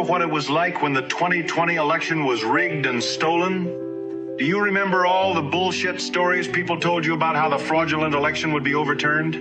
what it was like when the 2020 election was rigged and stolen? Do you remember all the bullshit stories people told you about how the fraudulent election would be overturned?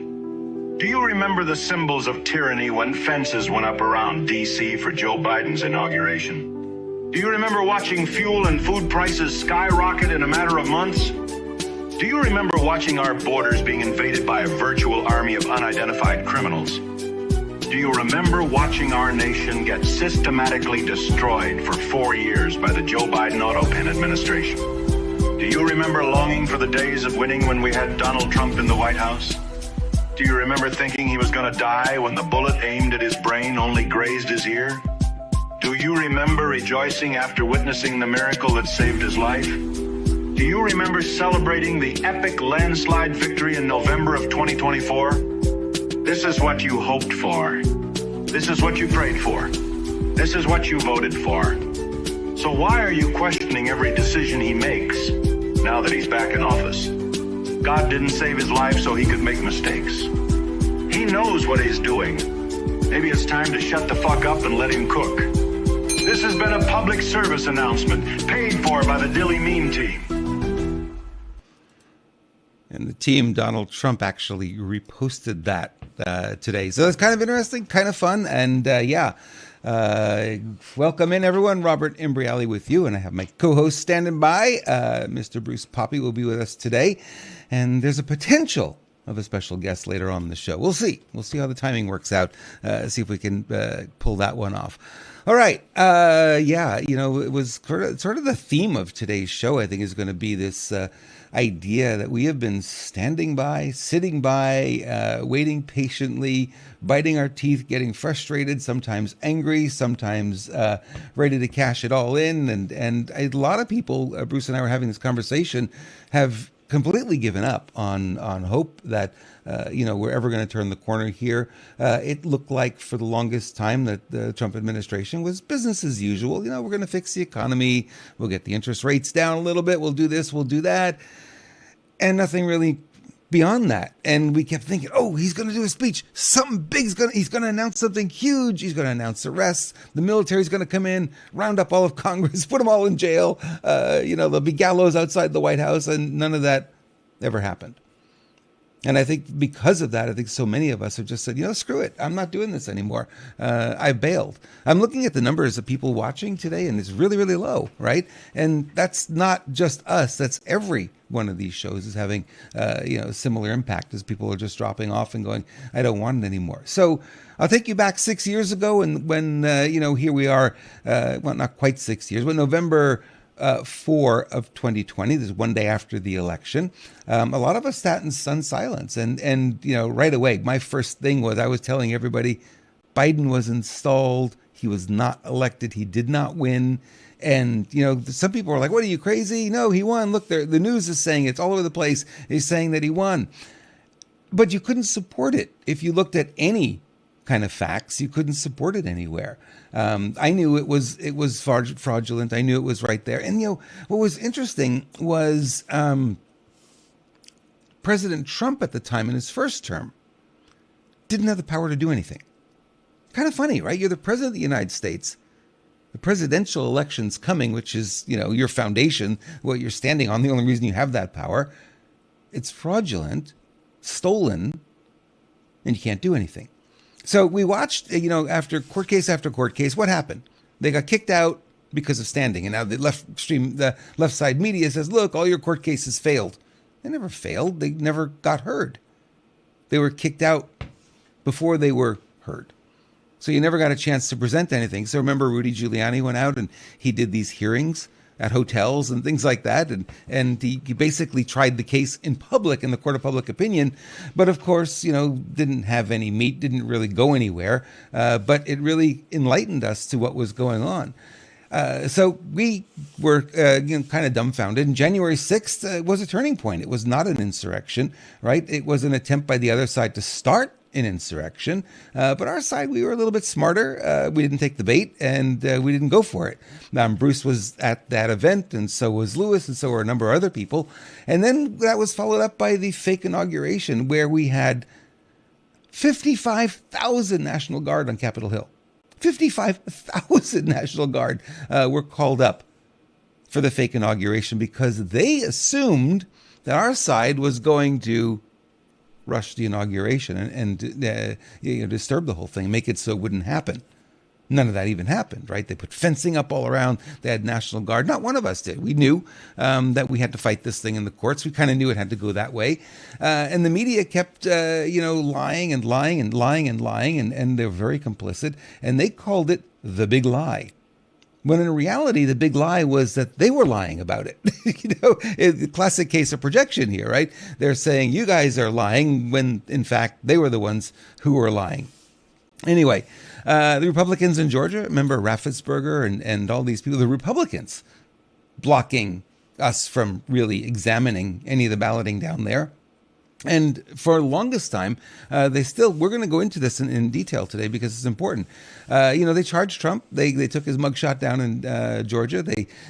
Do you remember the symbols of tyranny when fences went up around D.C. for Joe Biden's inauguration? Do you remember watching fuel and food prices skyrocket in a matter of months? Do you remember watching our borders being invaded by a virtual army of unidentified criminals? Do you remember watching our nation get systematically destroyed for 4 years by the Joe Biden auto pen administration? Do you remember longing for the days of winning when we had Donald Trump in the White House? Do you remember thinking he was going to die when the bullet aimed at his brain only grazed his ear? Do you remember rejoicing after witnessing the miracle that saved his life? Do you remember celebrating the epic landslide victory in November of 2024? This is what you hoped for. This is what you prayed for. This is what you voted for. So why are you questioning every decision he makes now that he's back in office? God didn't save his life so he could make mistakes. He knows what he's doing. Maybe it's time to shut the fuck up and let him cook. This has been a public service announcement paid for by the Dilly Meme team. And the team, Donald Trump, actually reposted that today. So it's kind of interesting, kind of fun. And welcome in, everyone. Robert Imbriali with you. And I have my co-host standing by. Mr. Bruce Poppy will be with us today. And there's a potential of a special guest later on in the show. We'll see. We'll see how the timing works out. See if we can pull that one off. All right. It was sort of the theme of today's show, I think, is going to be this idea that we have been standing by, sitting by, waiting patiently, biting our teeth, getting frustrated, sometimes angry, sometimes ready to cash it all in. And a lot of people, Bruce and I were having this conversation, have completely given up on hope that we're ever going to turn the corner here. It looked like for the longest time that the Trump administration was business as usual. We're going to fix the economy. We'll get the interest rates down a little bit. We'll do this. We'll do that. And nothing really beyond that. And we kept thinking, oh, he's going to do a speech. Something big's he's going to announce something huge. He's going to announce arrests. The military's going to come in, round up all of Congress, put them all in jail. There'll be gallows outside the White House, and none of that ever happened. And I think because of that, I think so many of us have just said, screw it. I'm not doing this anymore. I bailed. I'm looking at the numbers of people watching today, and it's really, really low, right? And that's not just us. That's every one of these shows is having, similar impact as people are just dropping off and going, I don't want it anymore. So I'll take you back 6 years ago, and when here we are, not quite 6 years, but November 4 of 2020, this is one day after the election. A lot of us sat in stunned silence. And right away, my first thing was I was telling everybody Biden was installed. He was not elected. He did not win. And, some people were like, what, are you crazy? No, he won. Look, the news is saying it's all over the place. He's saying that he won. But you couldn't support it. If you looked at any kind of facts, you couldn't support it anywhere. I knew it was fraudulent. I knew it was right there. And, what was interesting was President Trump at the time in his first term didn't have the power to do anything. Kind of funny, right? You're the president of the United States. The presidential election's coming, which is, your foundation, what you're standing on, the only reason you have that power. It's fraudulent, stolen, and you can't do anything. So we watched, after court case after court case, what happened? They got kicked out because of standing. And now the left side media says, look, all your court cases failed. They never failed. They never got heard. They were kicked out before they were heard. So you never got a chance to present anything. So remember Rudy Giuliani went out and he did these hearings at hotels and things like that. And he basically tried the case in public in the court of public opinion. But of course, didn't have any meat, didn't really go anywhere. But it really enlightened us to what was going on. So we were kind of dumbfounded. And January 6th was a turning point. It was not an insurrection, right? It was an attempt by the other side to start an insurrection. But our side, we were a little bit smarter. We didn't take the bait, and we didn't go for it. Bruce was at that event, and so was Lewis, and so were a number of other people. And then that was followed up by the fake inauguration, where we had 55,000 National Guard on Capitol Hill. 55,000 National Guard were called up for the fake inauguration because they assumed that our side was going to rush the inauguration and disturb the whole thing, make it so it wouldn't happen. None of that even happened, right? They put fencing up all around. They had National Guard. Not one of us did. We knew that we had to fight this thing in the courts. We kind of knew it had to go that way. And the media kept, lying and lying and lying and lying, and they're very complicit. And they called it the big lie. When in reality, the big lie was that they were lying about it. The classic case of projection here, right? They're saying you guys are lying when, in fact, they were the ones who were lying. Anyway, the Republicans in Georgia, remember Raffensperger and all these people, the Republicans blocking us from really examining any of the balloting down there. And for the longest time, we're going to go into this in detail today because it's important. They charged Trump. They took his mugshot down in Georgia.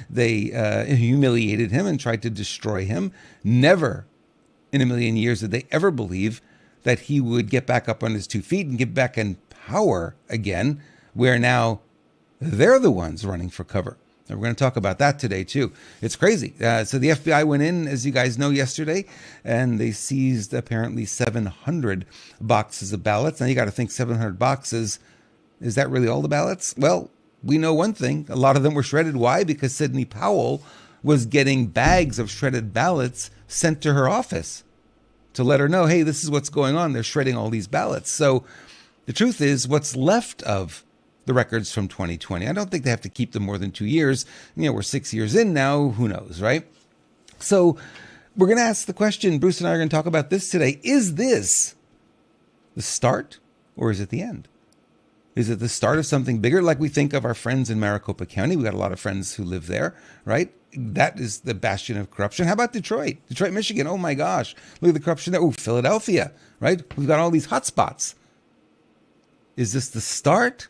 They humiliated him and tried to destroy him. Never in a million years did they ever believe that he would get back up on his 2 feet and get back in power again, where now they're the ones running for cover. And we're going to talk about that today, too. It's crazy. So the FBI went in, as you guys know, yesterday, and they seized apparently 700 boxes of ballots. Now, you got to think 700 boxes. Is that really all the ballots? Well, we know one thing. A lot of them were shredded. Why? Because Sidney Powell was getting bags of shredded ballots sent to her office to let her know, hey, this is what's going on. They're shredding all these ballots. So the truth is, what's left of the records from 2020. I don't think they have to keep them more than 2 years. We're 6 years in now. Who knows, right? So we're going to ask the question. Bruce and I are going to talk about this today. Is this the start or is it the end? Is it the start of something bigger? Like we think of our friends in Maricopa County. We got a lot of friends who live there, right? That is the bastion of corruption. How about Detroit, Michigan? Oh my gosh. Look at the corruption there. Oh, Philadelphia, right? We've got all these hot spots. Is this the start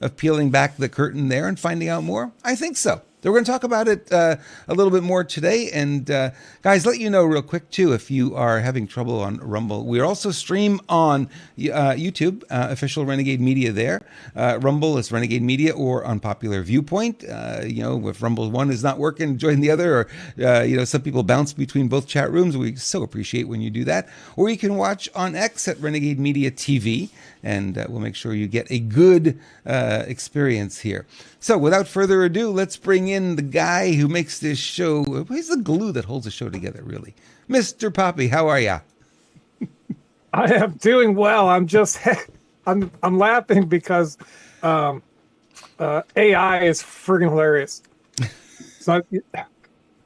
of peeling back the curtain there and finding out more? I think so. So we're going to talk about it a little bit more today. And guys, let you know real quick, too, if you are having trouble on Rumble. We also stream on YouTube, official Renegade Media there. Rumble is Renegade Media or Unpopular Viewpoint. If Rumble 1 is not working, join the other. Or, some people bounce between both chat rooms. We so appreciate when you do that. Or you can watch on X at Renegade Media TV. And we'll make sure you get a good experience here. So without further ado, let's bring in the guy who makes this show. He's the glue that holds the show together, really. Mr. Poppy, how are ya? I am doing well. I'm laughing because AI is friggin' hilarious. So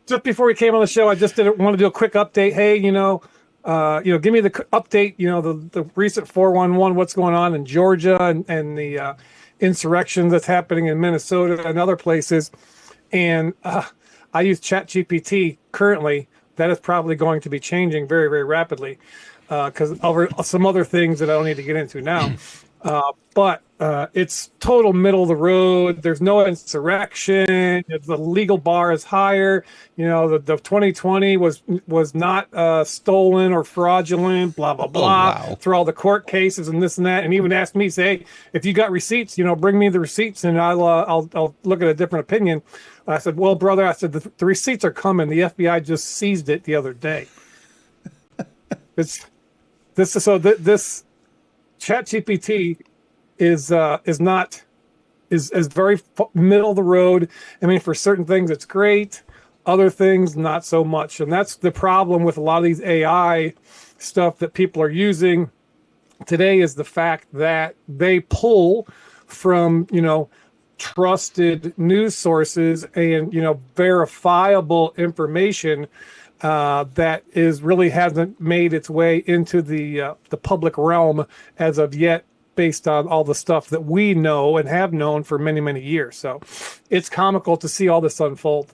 just before we came on the show, I just want to do a quick update. Hey, give me the update, the recent 411, what's going on in Georgia and the insurrection that's happening in Minnesota and other places. And I use ChatGPT currently. That is probably going to be changing very, very rapidly because over some other things that I don't need to get into now. But it's total middle of the road. There's no insurrection. The legal bar is higher. The 2020 was not stolen or fraudulent, blah, blah, blah, wow. Through all the court cases and this and that. And even asked me, say, hey, if you got receipts, bring me the receipts and I'll look at a different opinion. I said, well, brother, the receipts are coming. The FBI just seized it the other day. This ChatGPT is very middle of the road. I mean, for certain things it's great, other things not so much, and that's the problem with a lot of these AI stuff that people are using today. Is the fact that they pull from trusted news sources and verifiable information that really hasn't made its way into the public realm as of yet, based on all the stuff that we know and have known for many, many years. So it's comical to see all this unfold.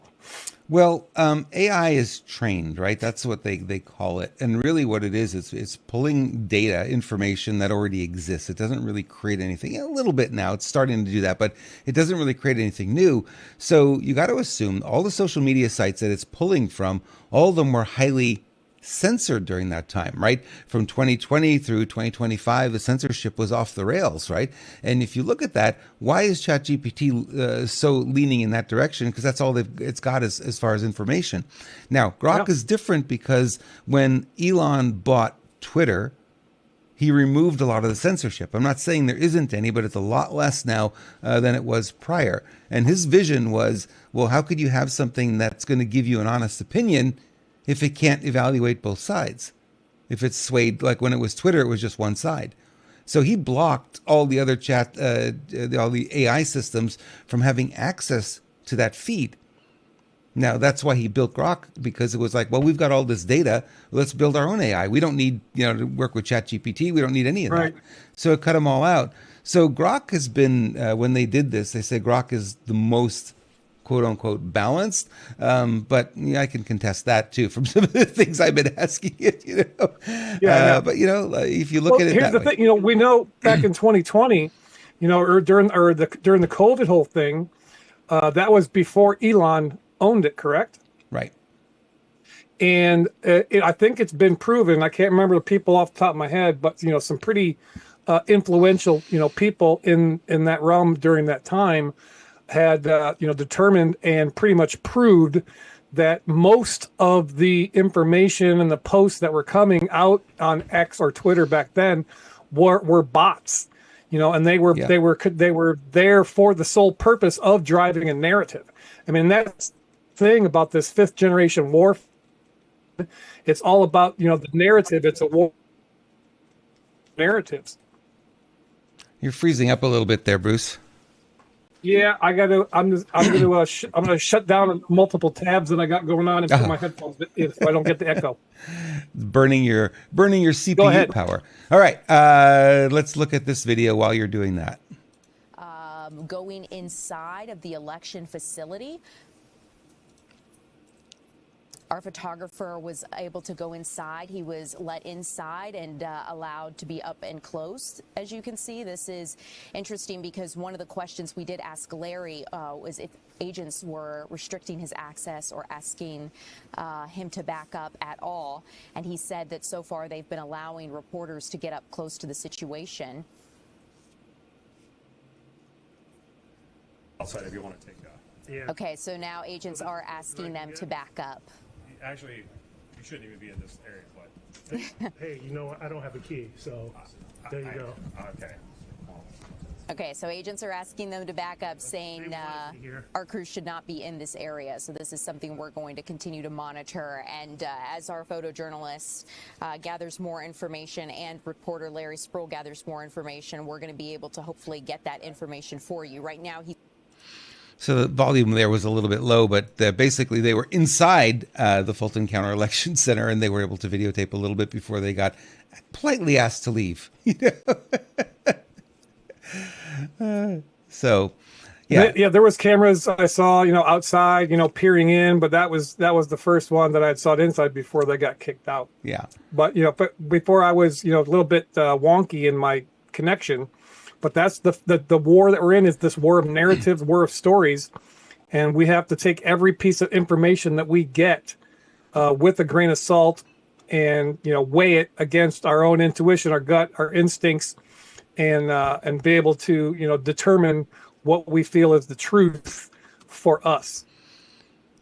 Well, AI is trained, right? That's what they call it. And really what it is, it's pulling data, information that already exists. It doesn't really create anything. A little bit now, it's starting to do that, but it doesn't really create anything new. So you got to assume all the social media sites that it's pulling from, all of them were highly censored during that time, right? From 2020 through 2025, the censorship was off the rails, right? And if you look at that, why is ChatGPT so leaning in that direction? Because that's all it's got as far as information. Now, Grok is different because when Elon bought Twitter, he removed a lot of the censorship. I'm not saying there isn't any, but it's a lot less now than it was prior. And his vision was, well, how could you have something that's going to give you an honest opinion if it can't evaluate both sides? If it's swayed, like when it was Twitter, it was just one side. So he blocked all the other all the AI systems from having access to that feed. Now, that's why he built Grok, because it was like, well, we've got all this data. Let's build our own AI. We don't need, to work with ChatGPT. We don't need any of that. So it cut them all out. So Grok has been, when they did this, they say Grok is the most, quote unquote, balanced. But I can contest that too from some of the things I've been asking it, But, if you look at it here's that the thing, we know back in 2020, or during the COVID whole thing, that was before Elon owned it, correct? Right. And I think it's been proven. I can't remember the people off the top of my head, but some pretty influential people in that realm during that time had determined and pretty much proved that most of the information and the posts that were coming out on X or Twitter back then were bots. And they were there for the sole purpose of driving a narrative. I mean, that's thing about this fifth generation warfare. It's all about the narrative. It's a war narratives. You're freezing up a little bit there, Bruce. Yeah, I'm gonna shut down multiple tabs that I got going on and put my headphones in so I don't get the echo. Burning your CPU power. All right, let's look at this video while you're doing that. Going inside of the election facility. Our photographer was able to go inside. He was let inside and allowed to be up and close. As you can see, this is interesting because one of the questions we did ask Larry was if agents were restricting his access or asking him to back up at all. And he said that so far they've been allowing reporters to get up close to the situation. Outside if you want to take that. Yeah. Okay, so now agents are asking them to back up. Actually, you shouldn't even be in this area, but hey, I don't have a key, so there you go. Okay. Okay, so agents are asking them to back up, saying our crew should not be in this area. So this is something we're going to continue to monitor. And as our photojournalist gathers more information and reporter Larry Sproul gathers more information, we're going to be able to hopefully get that information for you. Right now, So the volume there was a little bit low, but basically they were inside the Fulton County Election Center, and they were able to videotape a little bit before they got politely asked to leave. So, yeah, there was cameras I saw, outside, peering in, but that was the first one that I saw inside before they got kicked out. Yeah, but but before I was a little bit wonky in my connection. But that's the war that we're in, is this war of narratives, war of stories. And we have to take every piece of information that we get with a grain of salt and, weigh it against our own intuition, our gut, our instincts, and be able to, determine what we feel is the truth for us.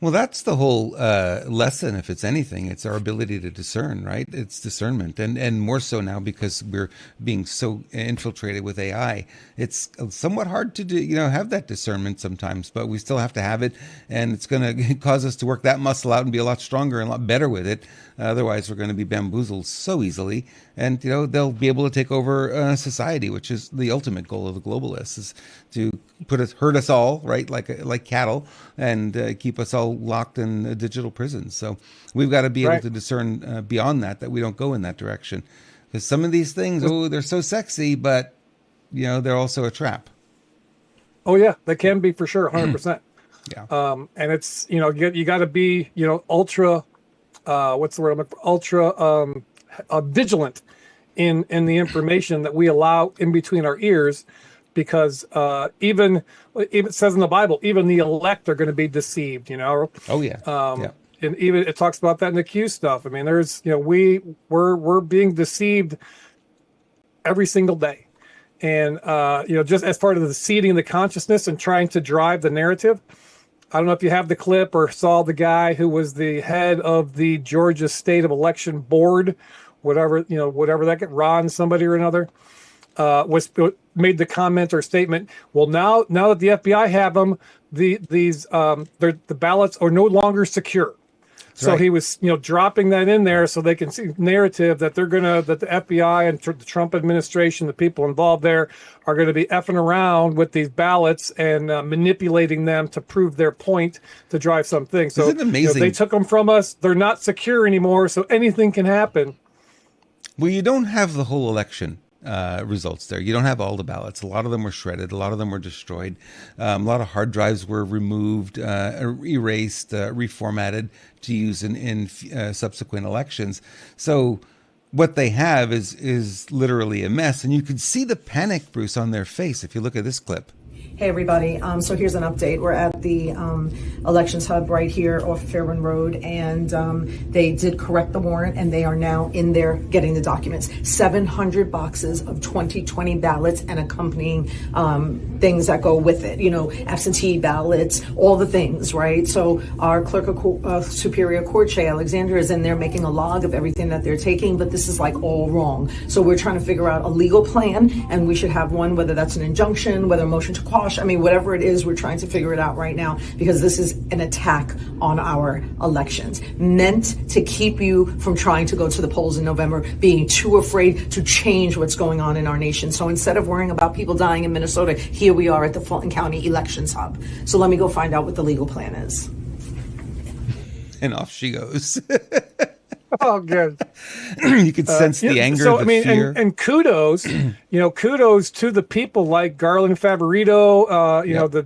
Well, that's the whole lesson, if it's anything. It's our ability to discern, right? It's discernment. And more so now because we're being so infiltrated with AI. It's somewhat hard to do, have that discernment sometimes, but we still have to have it. And it's going to cause us to work that muscle out and be a lot stronger and a lot better with it. Otherwise, we're going to be bamboozled so easily. And, they'll be able to take over society, which is the ultimate goal of the globalists, is to herd us all, right, like cattle, and keep us all locked in digital prisons. So we've got to be able to discern beyond that we don't go in that direction. Because some of these things, they're so sexy, but, they're also a trap. Oh, yeah, they can be for sure, 100%. Yeah. And it's, you got to be, ultra, what's the word? Ultra vigilant in the information that we allow in between our ears, because even it says in the Bible, even the elect are going to be deceived. Oh yeah. and even it talks about that in the Q stuff. I mean, there's, we're being deceived every single day. And, just as part of the seeding the consciousness and trying to drive the narrative. I don't know if you have the clip or saw the guy who was the head of the Georgia State of Election Board, whatever that get, Ron somebody or another, made the comment or statement. Well, now that the FBI have them, the ballots are no longer secure. So he was, dropping that in there so they can see narrative that that the FBI and the Trump administration, the people involved there, are going to be effing around with these ballots and manipulating them to prove their point to drive something. So isn't it amazing? They took them from us. They're not secure anymore. So anything can happen. Well, you don't have the whole election results there. You don't have all the ballots. A lot of them were shredded. A lot of them were destroyed. A lot of hard drives were removed, erased, reformatted to use in subsequent elections. So what they have is literally a mess. And you can see the panic, Bruce, on their face if you look at this clip. Hey everybody, so here's an update. We're at the elections hub right here off Fairburn Road, and they did correct the warrant, and they are now in there getting the documents. 700 boxes of 2020 ballots and accompanying things that go with it, absentee ballots, all the things, right? So our clerk of Superior Court, Shay Alexander, is in there making a log of everything that they're taking, but this is like all wrong. So we're trying to figure out a legal plan, and we should have one, whether that's an injunction, whether a motion to quash. I mean, whatever it is, we're trying to figure it out right now, because this is an attack on our elections, meant to keep you from trying to go to the polls in November, being too afraid to change what's going on in our nation. So instead of worrying about people dying in Minnesota, here we are at the Fulton County Elections Hub. So let me go find out what the legal plan is. And off she goes. Oh, good. You could sense the anger, the fear. And kudos, kudos to the people like Garland Favorito,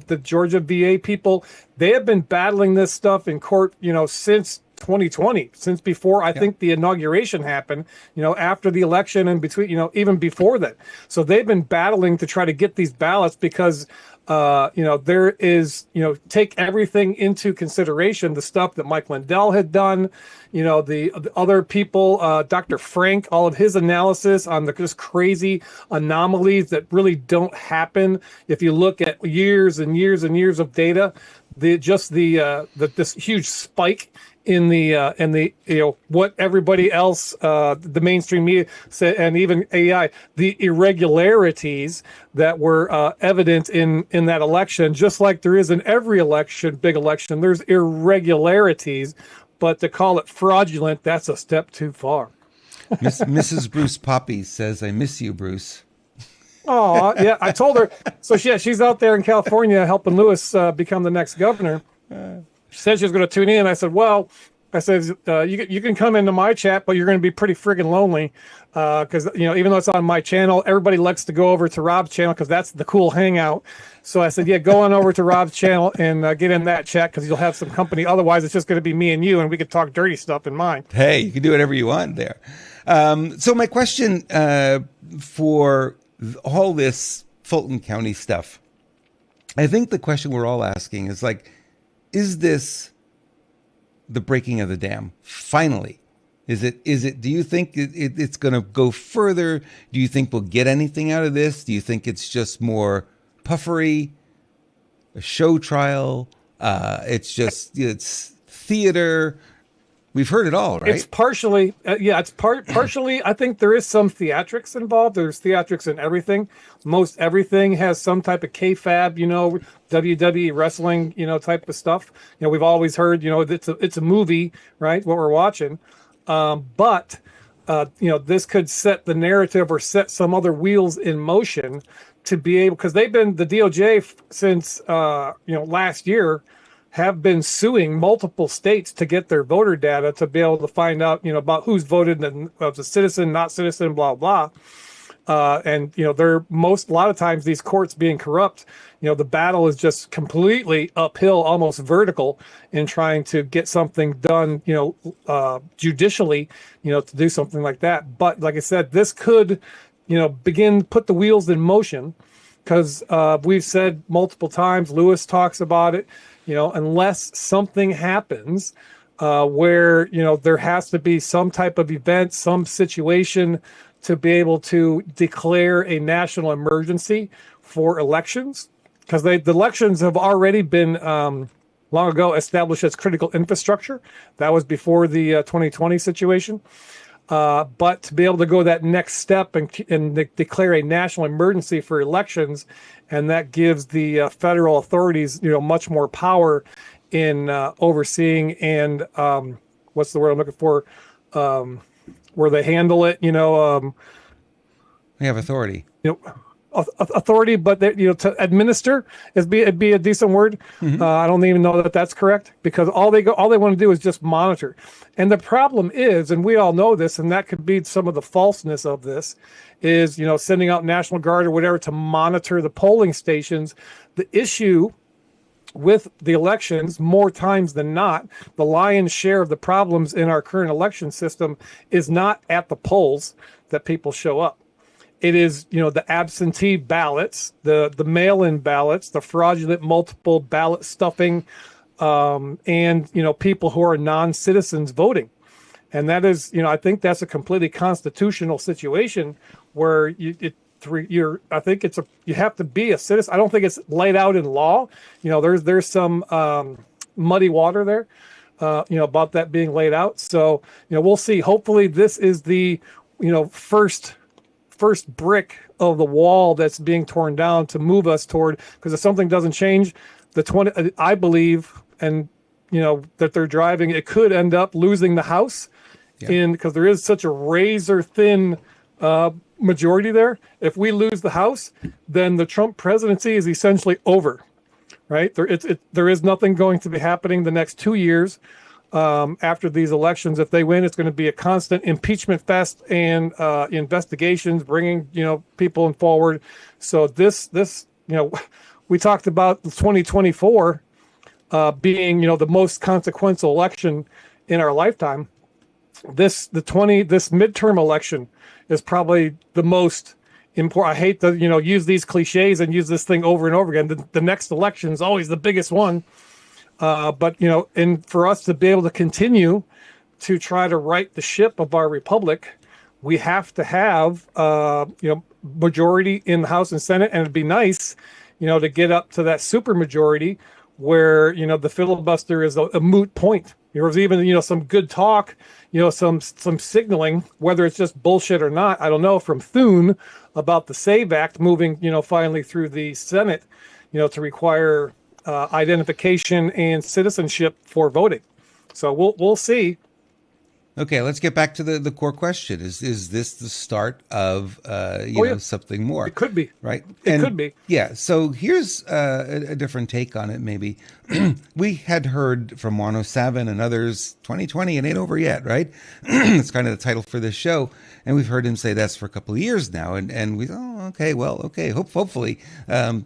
the Georgia VA people. They have been battling this stuff in court, since 2020, since before I think the inauguration happened, after the election and between, even before that. So they've been battling to try to get these ballots because there is, take everything into consideration, the stuff that Mike Lindell had done, the other people, Dr. Frank, all of his analysis on the just crazy anomalies that really don't happen. If you look at years and years and years of data, this huge spike in the what everybody else, the mainstream media said, and even AI, the irregularities that were evident in that election, just like there is in every election, big election, there's irregularities, but to call it fraudulent, that's a step too far. Mrs. Bruce Poppy says, "I miss you, Bruce." Oh, yeah, I told her. So she's out there in California helping Lewis become the next governor. She said she was going to tune in. I said, you can come into my chat, but you're going to be pretty friggin' lonely because, even though it's on my channel, everybody likes to go over to Rob's channel because that's the cool hangout. So I said, go on over to Rob's channel and get in that chat because you'll have some company. Otherwise, it's just going to be me and you, and we could talk dirty stuff in mine. Hey, you can do whatever you want there. So my question for all this Fulton County stuff, I think the question we're all asking is is this the breaking of the dam? Finally, is it? Do you think it's going to go further? Do you think we'll get anything out of this? Do you think it's just more puffery, a show trial? It's theater. We've heard it all, right? It's partially, partially. I think there is some theatrics involved. There's theatrics in everything. Most everything has some type of kayfabe, WWE wrestling, type of stuff. We've always heard, it's a movie, right? What we're watching, but this could set the narrative or set some other wheels in motion to be able, because they've been the DOJ since last year. Have been suing multiple states to get their voter data to be able to find out, about who's voted and was a citizen, not citizen, blah, blah. And they're a lot of times these courts being corrupt, the battle is just completely uphill, almost vertical in trying to get something done, judicially, to do something like that. But like I said, this could, put the wheels in motion because we've said multiple times, Lewis talks about it. Unless something happens, where, there has to be some type of event, some situation to be able to declare a national emergency for elections, because the elections have already been long ago established as critical infrastructure. That was before the 2020 situation. But to be able to go that next step and declare a national emergency for elections, and that gives the federal authorities, much more power in overseeing and what's the word I'm looking for, where they handle it. We have authority. Authority, but to administer it'd be a decent word. I don't even know that that's correct, because all they want to do is just monitor. And the problem is, and we all know this, and that could be some of the falseness of this, is sending out National Guard or whatever to monitor the polling stations. The issue with the elections, more times than not, the lion's share of the problems in our current election system is not at the polls that people show up. It is, the absentee ballots, the mail-in ballots, the fraudulent multiple ballot stuffing, and, people who are non-citizens voting. And that is, I think that's a completely constitutional situation where you have to be a citizen. I don't think it's laid out in law. There's some muddy water there, about that being laid out. So, we'll see. Hopefully this is the, first brick of the wall that's being torn down to move us toward, because if something doesn't change, I believe, and that they're driving, it could end up losing the House, because there is such a razor thin majority there. If we lose the House, then the Trump presidency is essentially over, right? There is nothing going to be happening the next 2 years. After these elections. If they win, it's going to be a constant impeachment fest and investigations, bringing people forward. So this we talked about 2024 being the most consequential election in our lifetime. This midterm election is probably the most important. I hate to use these cliches and use this thing over and over again. The next election is always the biggest one. But and for us to be able to continue to try to right the ship of our republic, we have to have majority in the House and Senate, and it'd be nice, to get up to that super majority where the filibuster is a moot point. There's even some good talk, some signaling, whether it's just bullshit or not, I don't know, from Thune about the SAVE Act moving finally through the Senate, to require identification and citizenship for voting. So we'll see. Okay, let's get back to the core question. Is this the start of something more? It could be. Right? It could be. Yeah. So here's a different take on it, maybe. We had heard from Juan and others, 2020, it ain't over yet, right? It's kind of the title for this show. And we've heard him say that's for a couple of years now. And we hopefully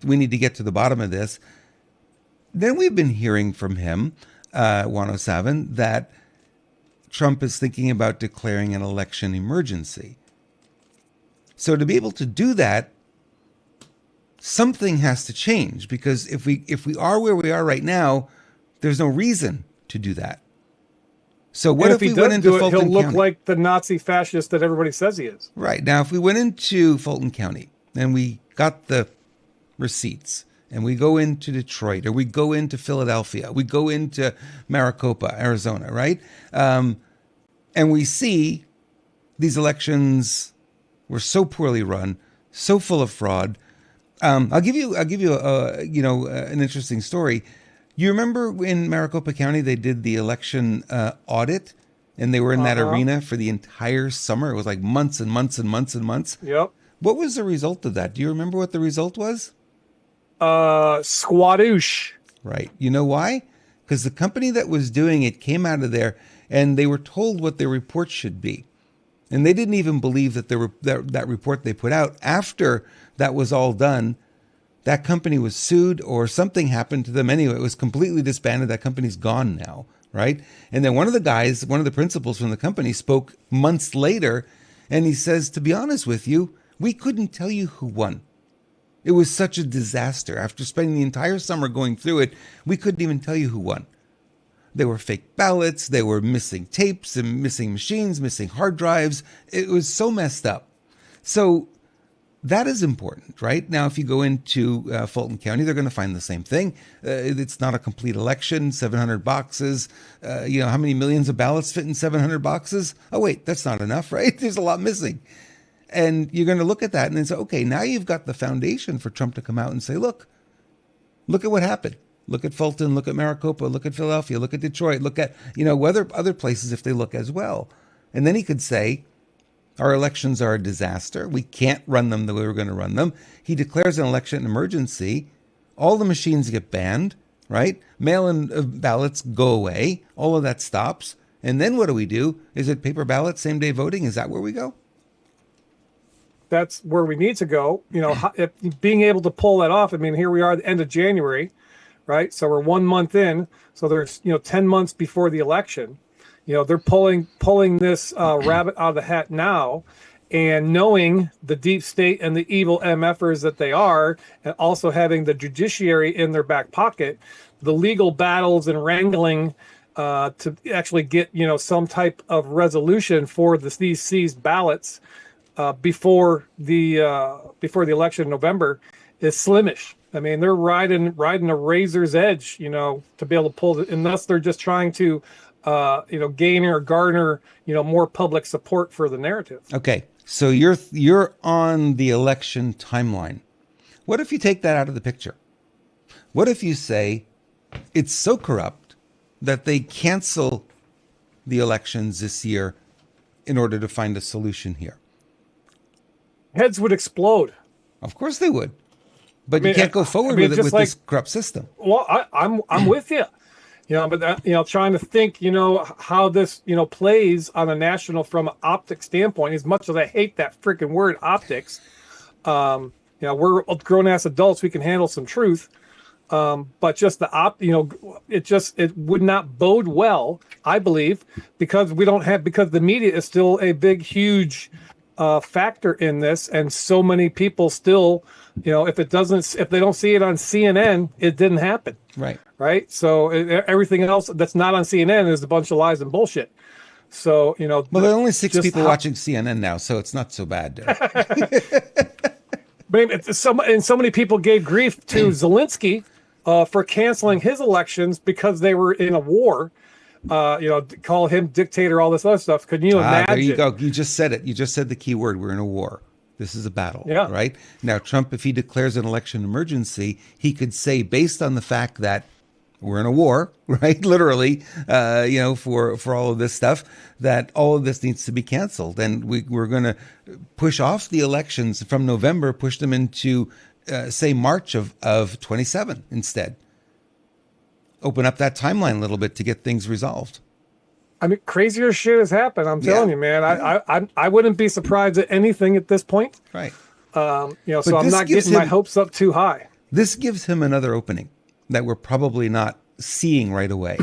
we need to get to the bottom of this. Then we've been hearing from him, Juan, that Trump is thinking about declaring an election emergency. So to be able to do that, something has to change, because if we are where we are right now, there's no reason to do that. So what if we went into Fulton County? He'll look like the Nazi fascist that everybody says he is. Right. Now, if we went into Fulton County and we got the receipts, and we go into Detroit, or we go into Philadelphia, we go into Maricopa, Arizona, right? And we see these elections were so poorly run, so full of fraud. I'll give you an interesting story. You remember in Maricopa County they did the election audit, and they were in that arena for the entire summer. It was like months and months and months and months. Yep. What was the result of that? Do you remember what the result was? Squadoosh. Right. You know why? Because the company that was doing it came out of there and they were told what their report should be. And they didn't even believe that that report they put out after that was all done. That company was sued or something happened to them. Anyway, it was completely disbanded. That company's gone now. Right. And then one of the principals from the company spoke months later, and he says, to be honest with you, we couldn't tell you who won. It was such a disaster. After spending the entire summer going through it, we couldn't even tell you who won. They were fake ballots. They were missing tapes and missing machines, missing hard drives. It was so messed up. So that is important, right? Now, if you go into Fulton County, they're going to find the same thing. It's not a complete election, 700 boxes. How many millions of ballots fit in 700 boxes? Oh, wait, that's not enough, right? There's a lot missing. And you're going to look at that and then say, okay, now you've got the foundation for Trump to come out and say, look at what happened. Look at Fulton, look at Maricopa, look at Philadelphia, look at Detroit, look at, whether other places if they look as well. And then he could say, our elections are a disaster. We can't run them the way we're going to run them. He declares an election emergency. All the machines get banned, right? Mail-in ballots go away. All of that stops. And then what do we do? Is it paper ballot, same-day voting? Is that where we go? That's where we need to go. If being able to pull that off. I mean, here we are at the end of January, right? So we're 1 month in. So there's 10 months before the election. They're pulling this rabbit out of the hat now, and knowing the deep state and the evil MFers that they are, and also having the judiciary in their back pocket, the legal battles and wrangling to actually get some type of resolution for these seized ballots before the election in November is slimish. I mean, they're riding a razor's edge, to be able to pull it, unless they're just trying to gain or garner, more public support for the narrative. Okay, so you're on the election timeline. What if you take that out of the picture? What if you say it's so corrupt that they cancel the elections this year in order to find a solution here? Heads would explode. Of course they would, but you can't go forward with it with this corrupt system. Well, I'm with you. But trying to think, how this, plays on a national from an optic standpoint. As much as I hate that freaking word optics, we're grown ass adults. We can handle some truth, but just it would not bode well, I believe, because the media is still a big, huge factor in this, and so many people still, if they don't see it on CNN, it didn't happen. Right. So everything else that's not on CNN is a bunch of lies and bullshit. So, well, there are only 6 people watching CNN now, so it's not so bad. But so many people gave grief to Zelensky for canceling his elections because they were in a war. Call him dictator, all this other stuff. Could you imagine? There you go. You just said it. You just said the key word. We're in a war. This is a battle. Yeah. Right? Now, Trump, if he declares an election emergency, he could say, based on the fact that we're in a war, right? Literally, for all of this stuff, that all of this needs to be canceled. And we're going to push off the elections from November, push them into, say, March of 27 instead. Open up that timeline a little bit to get things resolved. I mean, crazier shit has happened. I'm telling you, man. I wouldn't be surprised at anything at this point. Right. So I'm not getting my hopes up too high. This gives him another opening that we're probably not seeing right away.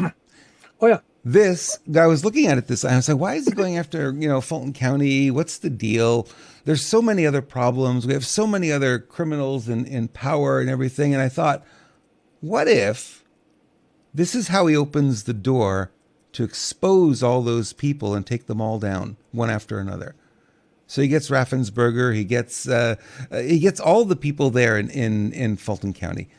Oh yeah. I was looking at it I was like, why is he going after, Fulton County? What's the deal? There's so many other problems. We have so many other criminals in power and everything. And I thought, what if this is how he opens the door to expose all those people and take them all down one after another? So he gets Raffensperger, he gets all the people there in Fulton County.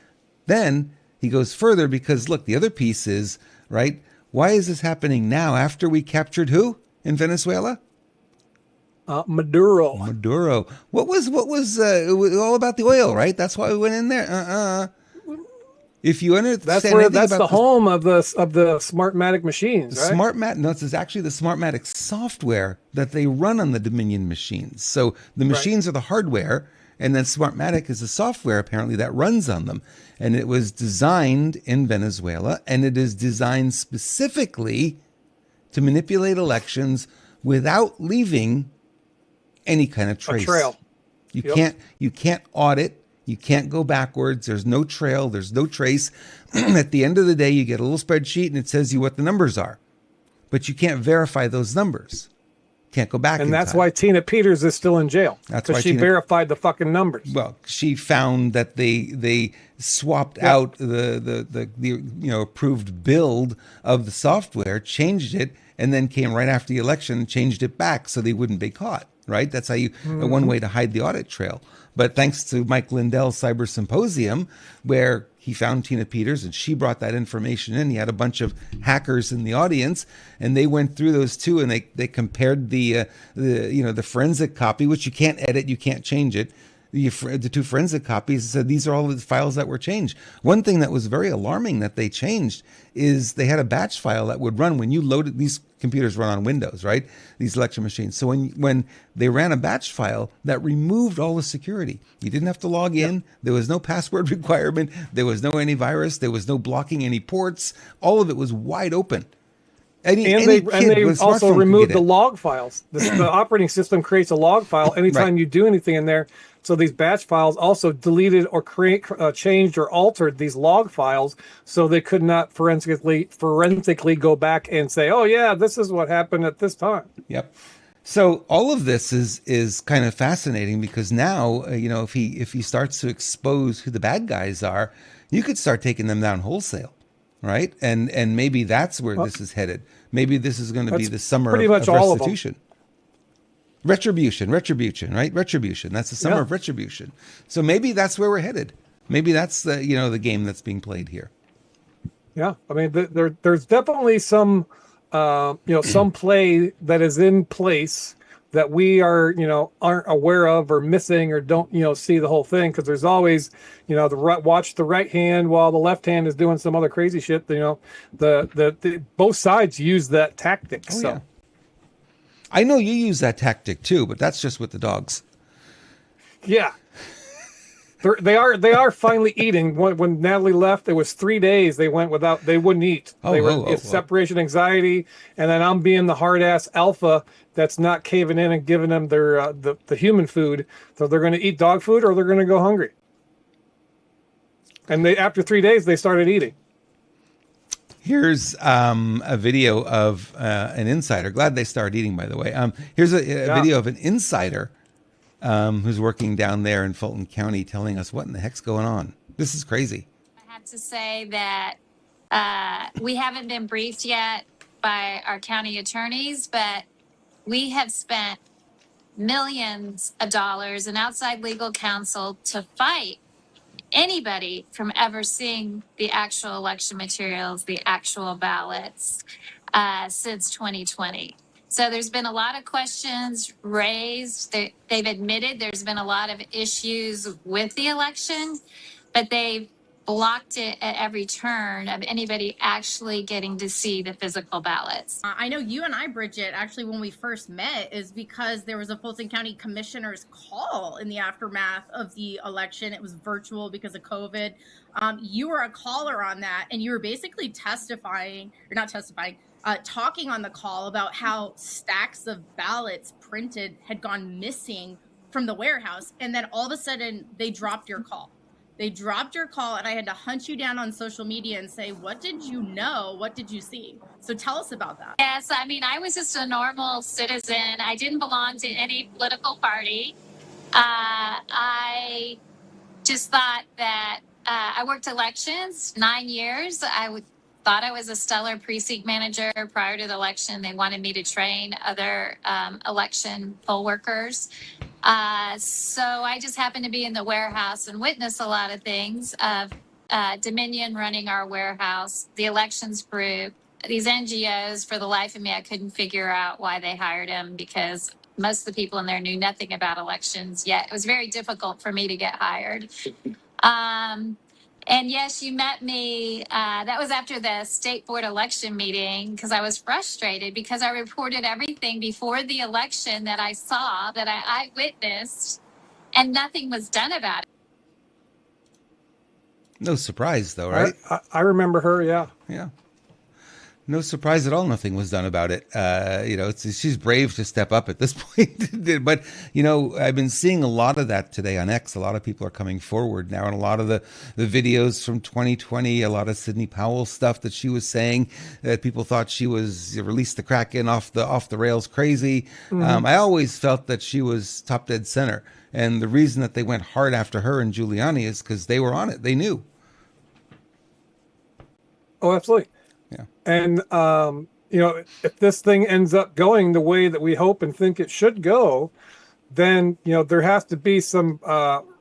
Then he goes further because, look, the other piece is, right, why is this happening now after we captured who in Venezuela? Maduro. What was it was all about the oil, right? That's why we went in there. If you understand, that's the home of the Smartmatic machines, right? No, this is actually the Smartmatic software that they run on the Dominion machines. So the machines are the hardware, and then Smartmatic is the software apparently that runs on them. And it was designed in Venezuela, and it is designed specifically to manipulate elections without leaving any kind of trace. A trail. You can't audit. You can't go backwards. There's no trail. There's no trace. At the end of the day, you get a little spreadsheet and it tells you what the numbers are, but you can't verify those numbers. Can't go back. And in that's time. why Tina Peters is still in jail. That's why Because she Tina- verified the fucking numbers. Well, she found that they swapped out the approved build of the software, changed it, and then came right after the election and changed it back so they wouldn't be caught. Right? That's how you one way to hide the audit trail. But thanks to Mike Lindell's Cyber Symposium, where he found Tina Peters and she brought that information in. He had a bunch of hackers in the audience, and they went through those two, and they compared the forensic copy, which you can't edit, you can't change it. The two forensic copies said these are all the files that were changed. One thing that was very alarming that they changed is they had a batch file that would run when you loaded. These computers run on Windows, right? These election machines. So when they ran a batch file that removed all the security, you didn't have to log in. There was no password requirement. There was no antivirus. There was no blocking any ports. All of it was wide open. They also removed the log files. The operating system creates a log file anytime you do anything in there. So these batch files also deleted or changed or altered these log files, so they could not forensically go back and say, "Oh yeah, this is what happened at this time." Yep. So all of this is kind of fascinating because now if he starts to expose who the bad guys are, you could start taking them down wholesale, right? And maybe that's where this is headed. Maybe this is going to be the summer of restitution. Retribution, right? Retribution. That's the summer of retribution. So maybe that's where we're headed. Maybe that's the game that's being played here. Yeah, I mean, there's definitely some some play that is in place that we aren't aware of or missing or don't see the whole thing, because there's always watch the right hand while the left hand is doing some other crazy shit. The both sides use that tactic. Yeah. I know you use that tactic too, but that's just with the dogs. Yeah. They are finally eating. When Natalie left, it was 3 days they went without. They wouldn't eat. It's separation anxiety, and then I'm being the hard ass alpha that's not caving in and giving them their the human food. So they're going to eat dog food or they're going to go hungry. And after 3 days they started eating. Here's a video of an insider. Glad they started eating, by the way. Here's a video of an insider who's working down there in Fulton County telling us what in the heck's going on. This is crazy. I have to say that we haven't been briefed yet by our county attorneys, but we have spent millions of dollars in outside legal counsel to fight anybody from ever seeing the actual election materials, the actual ballots, since 2020. So there's been a lot of questions raised. They've admitted there's been a lot of issues with the election, but they've blocked it at every turn of anybody actually getting to see the physical ballots. I know you and I, Bridget, actually when we first met is because there was a Fulton County Commissioner's call in the aftermath of the election. It was virtual because of COVID. You were a caller on that, and you were basically talking on the call about how stacks of ballots printed had gone missing from the warehouse. And then all of a sudden they dropped your call. They dropped your call, and I had to hunt you down on social media and say, what did you know? What did you see? So tell us about that. Yes, I mean, I was just a normal citizen. I didn't belong to any political party. I just thought that I worked elections 9 years. Thought I was a stellar precinct manager prior to the election. They wanted me to train other election poll workers. So I just happened to be in the warehouse and witness a lot of things of Dominion running our warehouse, the elections group, these NGOs. For the life of me, I couldn't figure out why they hired him, because most of the people in there knew nothing about elections, yet it was very difficult for me to get hired. And yes, you met me. That was after the state board election meeting, because I was frustrated because I reported everything before the election that I saw, that I witnessed, and nothing was done about it. No surprise, though, right? I remember her, yeah. Yeah. No surprise at all. Nothing was done about it. She's brave to step up at this point. But, I've been seeing a lot of that today on X. A lot of people are coming forward now. And a lot of the videos from 2020, a lot of Sidney Powell stuff that she was saying that people thought she was released the Kraken off the rails crazy. I always felt that she was top dead center. And the reason that they went hard after her and Giuliani is because they were on it. They knew. Oh, absolutely. Yeah. And, if this thing ends up going the way that we hope and think it should go, then, there has to be some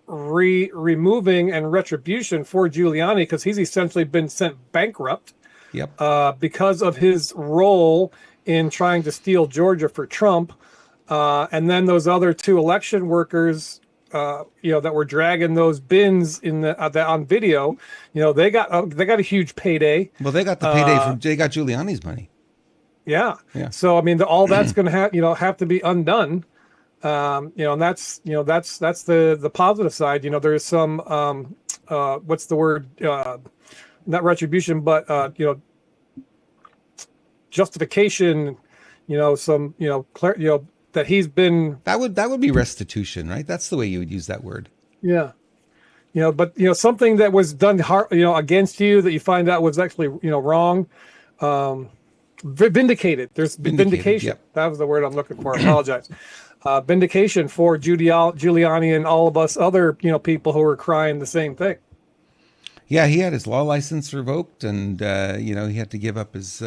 removing and retribution for Giuliani, because he's essentially been sent bankrupt. Yep. Because of his role in trying to steal Georgia for Trump. And then those other two election workers, that were dragging those bins on video, they got a huge payday. Well, they got the payday they got Giuliani's money. Yeah. Yeah. So, I mean, all that's going to have to be undone. And that's the positive side. There's some, what's the word? Not retribution, but, justification, that he's been. That would be restitution, right? That's the way you would use that word. Yeah. But something that was done against you that you find out was actually wrong. Vindicated. There's vindication. Yep. That was the word I'm looking for. I apologize. Vindication for Giuliani and all of us other people who were crying the same thing. Yeah, he had his law license revoked, and he had to give up his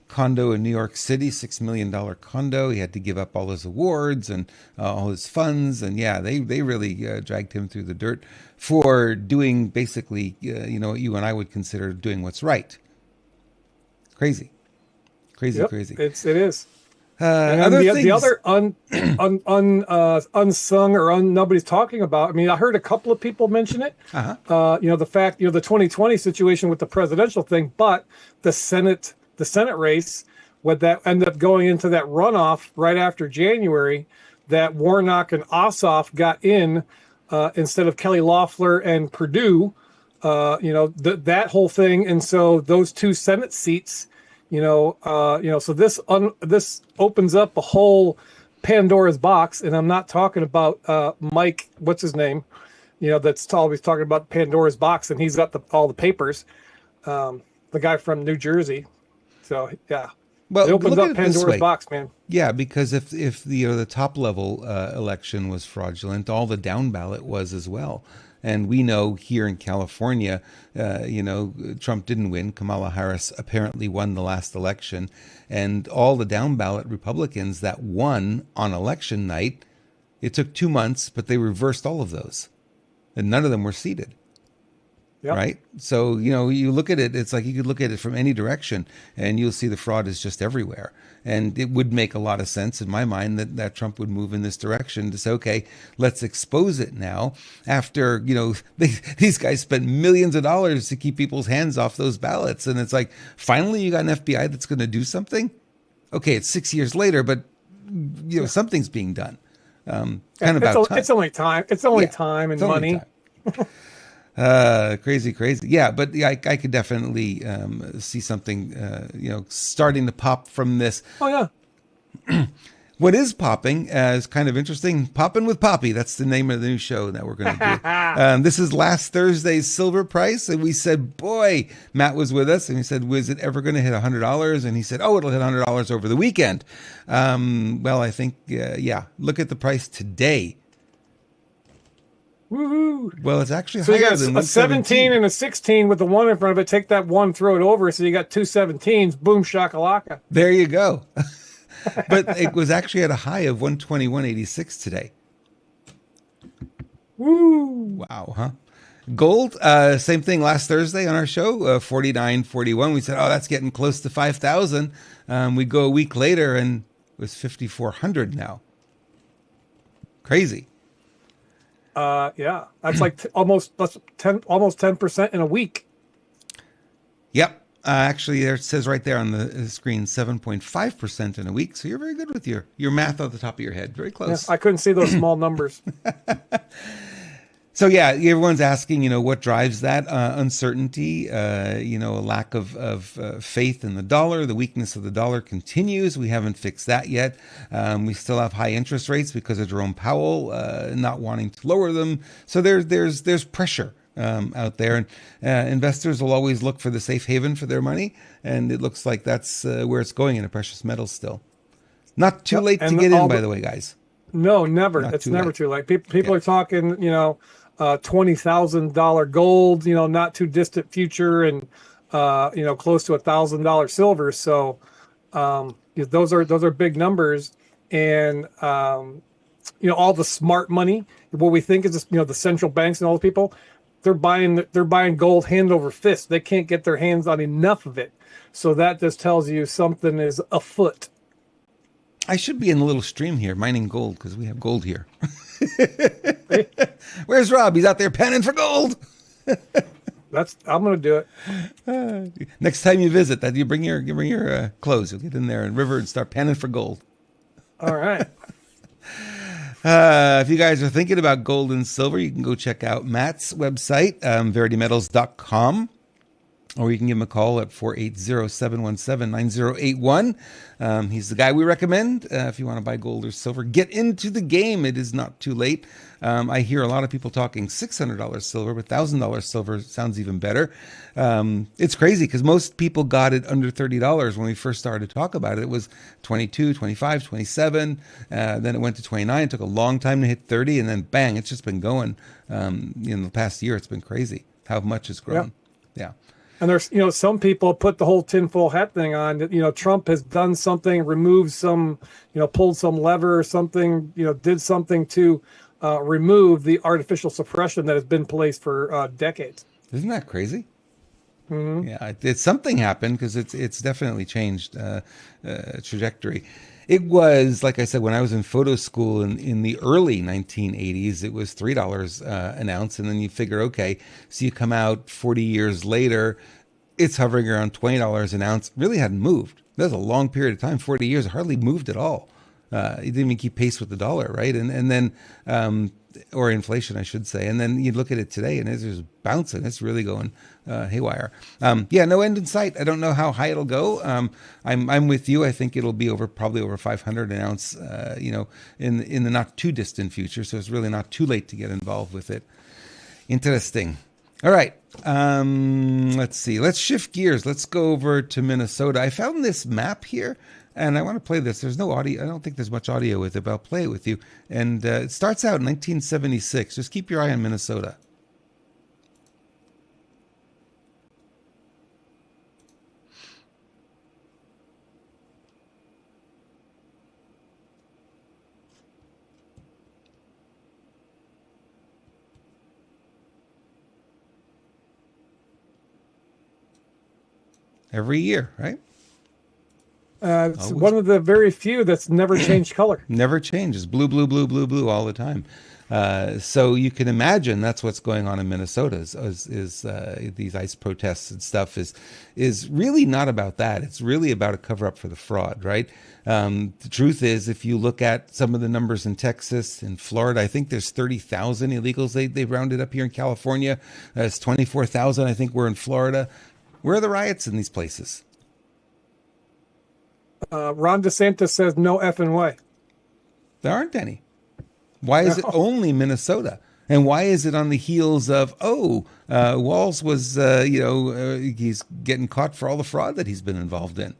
condo in New York City, $6 million condo. He had to give up all his awards and all his funds, and they really dragged him through the dirt for doing basically what you and I would consider doing what's right. Crazy. Yep, crazy. It is. Other the other unsung or nobody's talking about. I mean, I heard a couple of people mention it. Uh-huh. The fact, the 2020 situation with the presidential thing, but the Senate race, would that end up going into that runoff right after January, that Warnock and Ossoff got in instead of Kelly Loeffler and Perdue. That whole thing, and so those two Senate seats. So this opens up a whole Pandora's box, and I'm not talking about Mike, what's his name, that's always talking about Pandora's box, and he's got all the papers, the guy from New Jersey. So yeah, well, it opens up Pandora's box, man. Yeah, because if the top level election was fraudulent, all the down ballot was as well. And we know here in California, Trump didn't win. Kamala Harris apparently won the last election. And all the down ballot Republicans that won on election night, it took 2 months, but they reversed all of those. And none of them were seated. Yep. Right? So, you look at it, it's like you could look at it from any direction and you'll see the fraud is just everywhere. And it would make a lot of sense in my mind that Trump would move in this direction to say, okay, let's expose it now after, these guys spent millions of dollars to keep people's hands off those ballots. And it's like, finally, you got an FBI that's going to do something. Okay, it's 6 years later, but, something's being done. About time. It's only time. It's only time and money. Crazy. Yeah, but I could definitely see something, starting to pop from this. Oh, yeah. What is popping is kind of interesting. Popping with Poppy. That's the name of the new show that we're going to do. This is last Thursday's silver price. And we said, boy, Matt was with us. And he said, was it ever going to hit $100? And he said, oh, it'll hit $100 over the weekend. Well, I think, look at the price today. Woohoo! Well, it's actually so higher you got than a 17 and a 16 with the one in front of it. Take that one, throw it over, so you got two 17s. Boom, shakalaka. There you go. But it was actually at a high of 121.86 today. Woo! Wow, huh? Gold, same thing last Thursday on our show, 49.41. We said, oh, that's getting close to 5,000. We go a week later and it was 5,400 now. Crazy. Yeah, that's like almost 10% in a week. Yep. Actually, there it says right there on the screen, 7.5% in a week. So you're very good with your math off the top of your head. Very close. Yeah, I couldn't see those small numbers. So yeah, everyone's asking, what drives that uncertainty? A lack of faith in the dollar. The weakness of the dollar continues. We haven't fixed that yet. We still have high interest rates because of Jerome Powell not wanting to lower them. So there's pressure out there, and investors will always look for the safe haven for their money, and it looks like that's where it's going in the precious metals still. Not too late to get in, by the way, guys. No, never. Not It's too never late. too late. People are talking, $20,000 gold, not too distant future, and close to $1,000 silver. So those are big numbers, and all the smart money, what we think is the central banks and all the people, they're buying gold hand over fist. They can't get their hands on enough of it. So that just tells you something is afoot. I should be in a little stream here mining gold because we have gold here. Where's Rob? He's out there panning for gold. I'm going to do it. Next time you visit, that you bring your clothes. You'll get in there and river and start panning for gold. All right. If you guys are thinking about gold and silver, you can go check out Matt's website, veritymetals.com. Or you can give him a call at 480-717-9081. He's the guy we recommend if you want to buy gold or silver. Get into the game. It is not too late. I hear a lot of people talking $600 silver, but $1,000 silver sounds even better. It's crazy because most people got it under $30 when we first started to talk about it. It was 22, 25, 27. Then it went to 29. It took a long time to hit 30. And then bang, it's just been going. In the past year, it's been crazy how much it's grown. Yeah. And there's, some people put the whole tinfoil hat thing on that, Trump has done something, removed some, pulled some lever or something, did something to remove the artificial suppression that has been placed for decades. Isn't that crazy? Mm-hmm. Yeah, it's something happened because it's definitely changed trajectory. It was, like I said, when I was in photo school in the early 1980s, it was $3 an ounce. And then you figure, okay, so you come out 40 years later, it's hovering around $20 an ounce. Really hadn't moved. That was a long period of time, 40 years, hardly moved at all. It didn't even keep pace with the dollar, right? And then, or inflation, I should say. And then you look at it today and it's just bouncing. It's really going haywire. No end in sight. I don't know how high it'll go. I'm with you. I think it'll be probably over 500 an ounce, in the not too distant future. So it's really not too late to get involved with it. Interesting. All right. Let's see. Let's shift gears. Let's go over to Minnesota. I found this map here. And I want to play this. There's no audio. I don't think there's much audio with it, but I'll play it with you. And it starts out in 1976. Just keep your eye on Minnesota. Every year, right? It's one of the very few that's never changed color. Never changes. Blue, blue, blue, blue, blue all the time. So you can imagine that's what's going on in Minnesota is these ICE protests and stuff is really not about that. It's really about a cover up for the fraud, right? The truth is, if you look at some of the numbers in Texas, in Florida, I think there's 30,000 illegals. They rounded up here in California. It's 24,000. I think we're in Florida. Where are the riots in these places? Ron DeSantis says no effing way. There aren't any. Why is it only Minnesota? And why is it on the heels of, Walz was, he's getting caught for all the fraud that he's been involved in?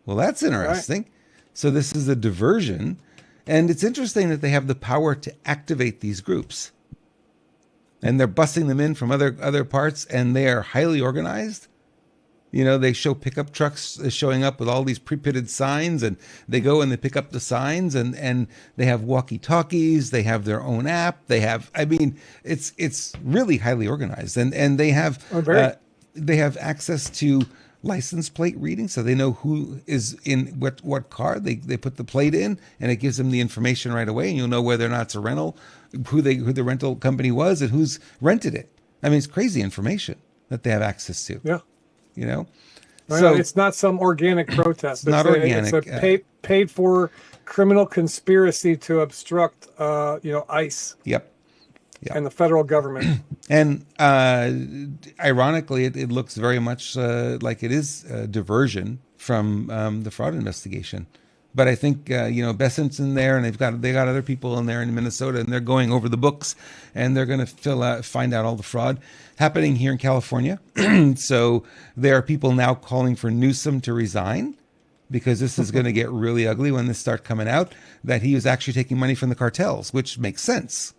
Well, that's interesting. Right. So this is a diversion. And it's interesting that they have the power to activate these groups. And they're busing them in from other parts, and they are highly organized. They show pickup trucks showing up with all these pre-pitted signs, and they go and they pick up the signs, and they have walkie-talkies. They have their own app. It's really highly organized, and they have access to license plate reading, so they know who is in what car. They put the plate in, and it gives them the information right away, and you'll know whether or not it's a rental, who the rental company was, and who's rented it. It's crazy information that they have access to. Yeah. So it's not some organic protest. It's not organic. It's a paid for criminal conspiracy to obstruct, ICE. Yep. and the federal government. And ironically, it looks very much like it is a diversion from the fraud investigation. But I think Besant's in there, and they got other people in there in Minnesota, and they're going over the books, and they're going to find out all the fraud happening here in California. So there are people now calling for Newsom to resign, because this is going to get really ugly when this starts coming out, that he was actually taking money from the cartels, which makes sense,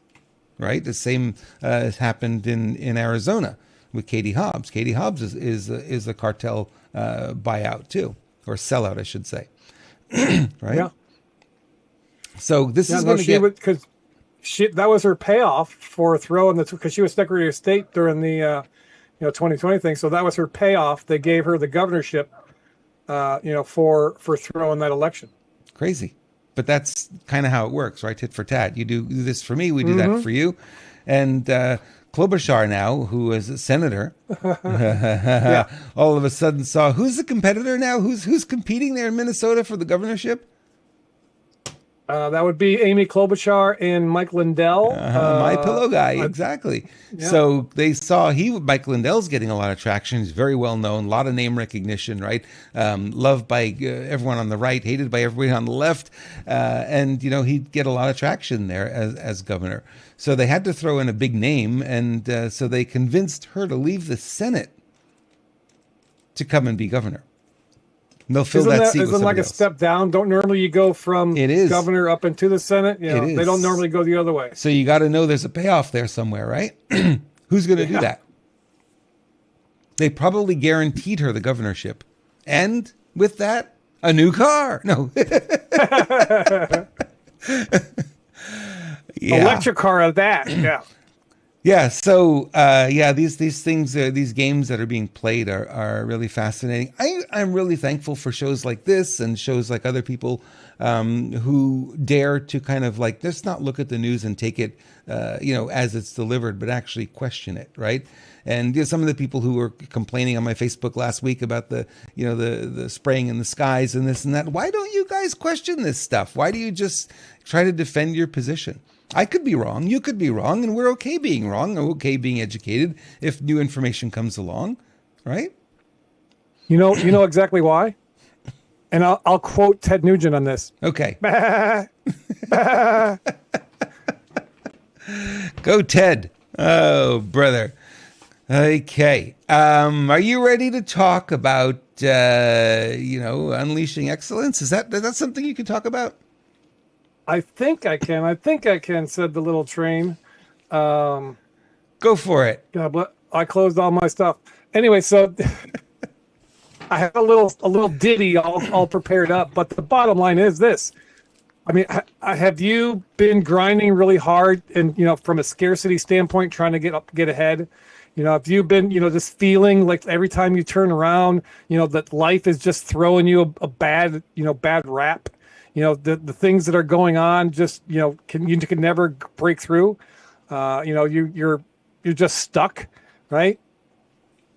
right? The same has happened in Arizona with Katie Hobbs. Katie Hobbs is a cartel buyout too, or sellout, I should say. Right? Yeah. So this is going to get... because that was her payoff for throwing because she was Secretary of State during the 2020 thing. So that was her payoff. They gave her the governorship, for throwing that election. Crazy. But that's kind of how it works, right? Tit for tat. You do this for me, we do that for you. And Klobuchar now, who is a senator, all of a sudden saw who's the competitor now? Who's competing there in Minnesota for the governorship? That would be Amy Klobuchar and Mike Lindell. My pillow guy, exactly. Yeah. So they saw Mike Lindell's getting a lot of traction. He's very well known, a lot of name recognition, right? Loved by everyone on the right, hated by everybody on the left. And he'd get a lot of traction there as governor. So they had to throw in a big name. And so they convinced her to leave the Senate to come and be governor. They'll fill that seat with somebody like a else. Step down? Don't normally you go from governor up into the Senate? They don't normally go the other way. So you got to know there's a payoff there somewhere, right? Who's going to do that? They probably guaranteed her the governorship. And with that, a new car. No. Electric car of that. Yeah. Yeah, so these things, these games that are being played are really fascinating. I'm really thankful for shows like this and shows like other people who dare to kind of like just not look at the news and take it, as it's delivered, but actually question it, right? And some of the people who were complaining on my Facebook last week about the spraying in the skies and this and that. Why don't you guys question this stuff? Why do you just try to defend your position? I could be wrong, you could be wrong, and we're okay being wrong, and okay being educated if new information comes along, right? You know exactly why? And I'll quote Ted Nugent on this. Okay. Go, Ted. Oh, brother. Okay. Are you ready to talk about, unleashing excellence? Is that something you can talk about? I think I can, said the little train. Go for it. God bless. I closed all my stuff. Anyway, so I have a little ditty all prepared up, but the bottom line is this. I mean, have you been grinding really hard and, from a scarcity standpoint, trying to get ahead? Have you been, just feeling like every time you turn around, that life is just throwing you a bad rap? The things that are going on just, you can never break through. You're just stuck, right?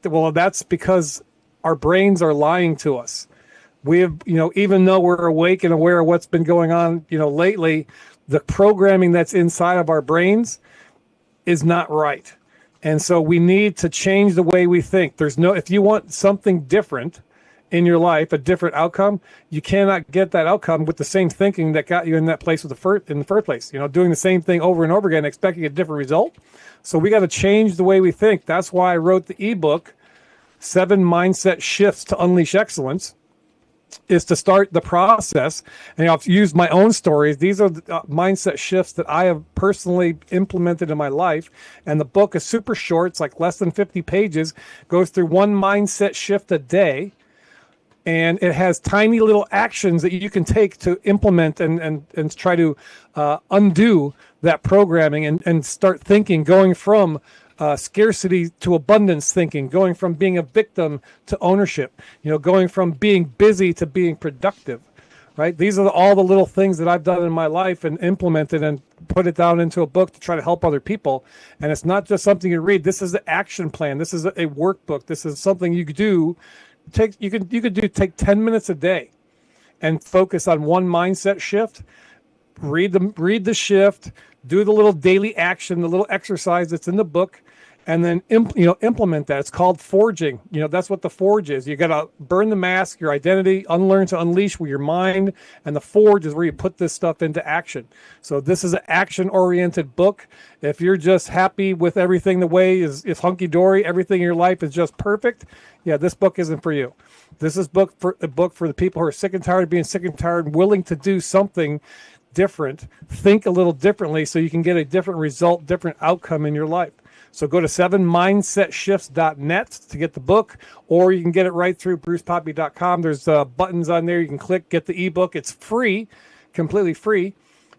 Well, that's because our brains are lying to us. We have, even though we're awake and aware of what's been going on, lately, the programming that's inside of our brains is not right. And so we need to change the way we think. If you want something different in your life, a different outcome, you cannot get that outcome with the same thinking that got you in that place in the first place. Doing the same thing over and over again, expecting a different result. So we got to change the way we think. That's why I wrote the ebook, 7 Mindset Shifts to Unleash Excellence, is to start the process. And I've used my own stories. These are the mindset shifts that I have personally implemented in my life. And the book is super short. It's like less than 50 pages, goes through 1 mindset shift a day. And it has tiny little actions that you can take to implement and try to undo that programming and start thinking, going from scarcity to abundance thinking, going from being a victim to ownership, going from being busy to being productive, right? These are all the little things that I've done in my life and implemented and put it down into a book to try to help other people. And it's not just something you read. This is the action plan. This is a workbook. This is something you could do. Take 10 minutes a day and focus on 1 mindset shift. read the shift, do the little daily action, the little exercise that's in the book, and then implement that. It's called forging. That's what the forge is. You got to burn the mask, your identity, unlearn to unleash with your mind, and the forge is where you put this stuff into action. So this is an action-oriented book. If you're just happy with everything the way is hunky-dory, everything in your life is just perfect, yeah, this book isn't for you. This is a book for the people who are sick and tired of being sick and tired and willing to do something different, think a little differently so you can get a different result, different outcome in your life. So go to 7mindsetsshifts.net to get the book, or you can get it right through brucepoppy.com. There's buttons on there. You can click, get the ebook. It's free, completely free.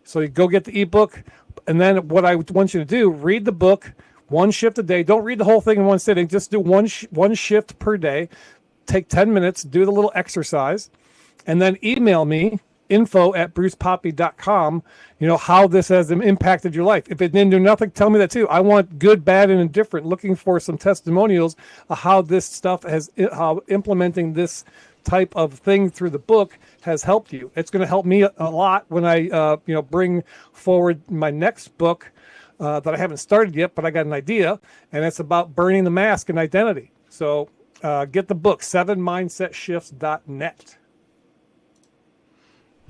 So you go get the ebook. And then what I want you to do, read the book, one shift a day. Don't read the whole thing in one sitting. Just do one shift per day. Take 10 minutes, do the little exercise, and then email me, info@brucepoppy.com, how this has impacted your life. If it didn't do nothing, tell me that too. I want good, bad, and indifferent, looking for some testimonials of how this stuff how implementing this type of thing through the book has helped you. It's going to help me a lot when I, bring forward my next book that I haven't started yet, but I got an idea, and it's about burning the mask and identity. So get the book, 7mindsetsshifts.net.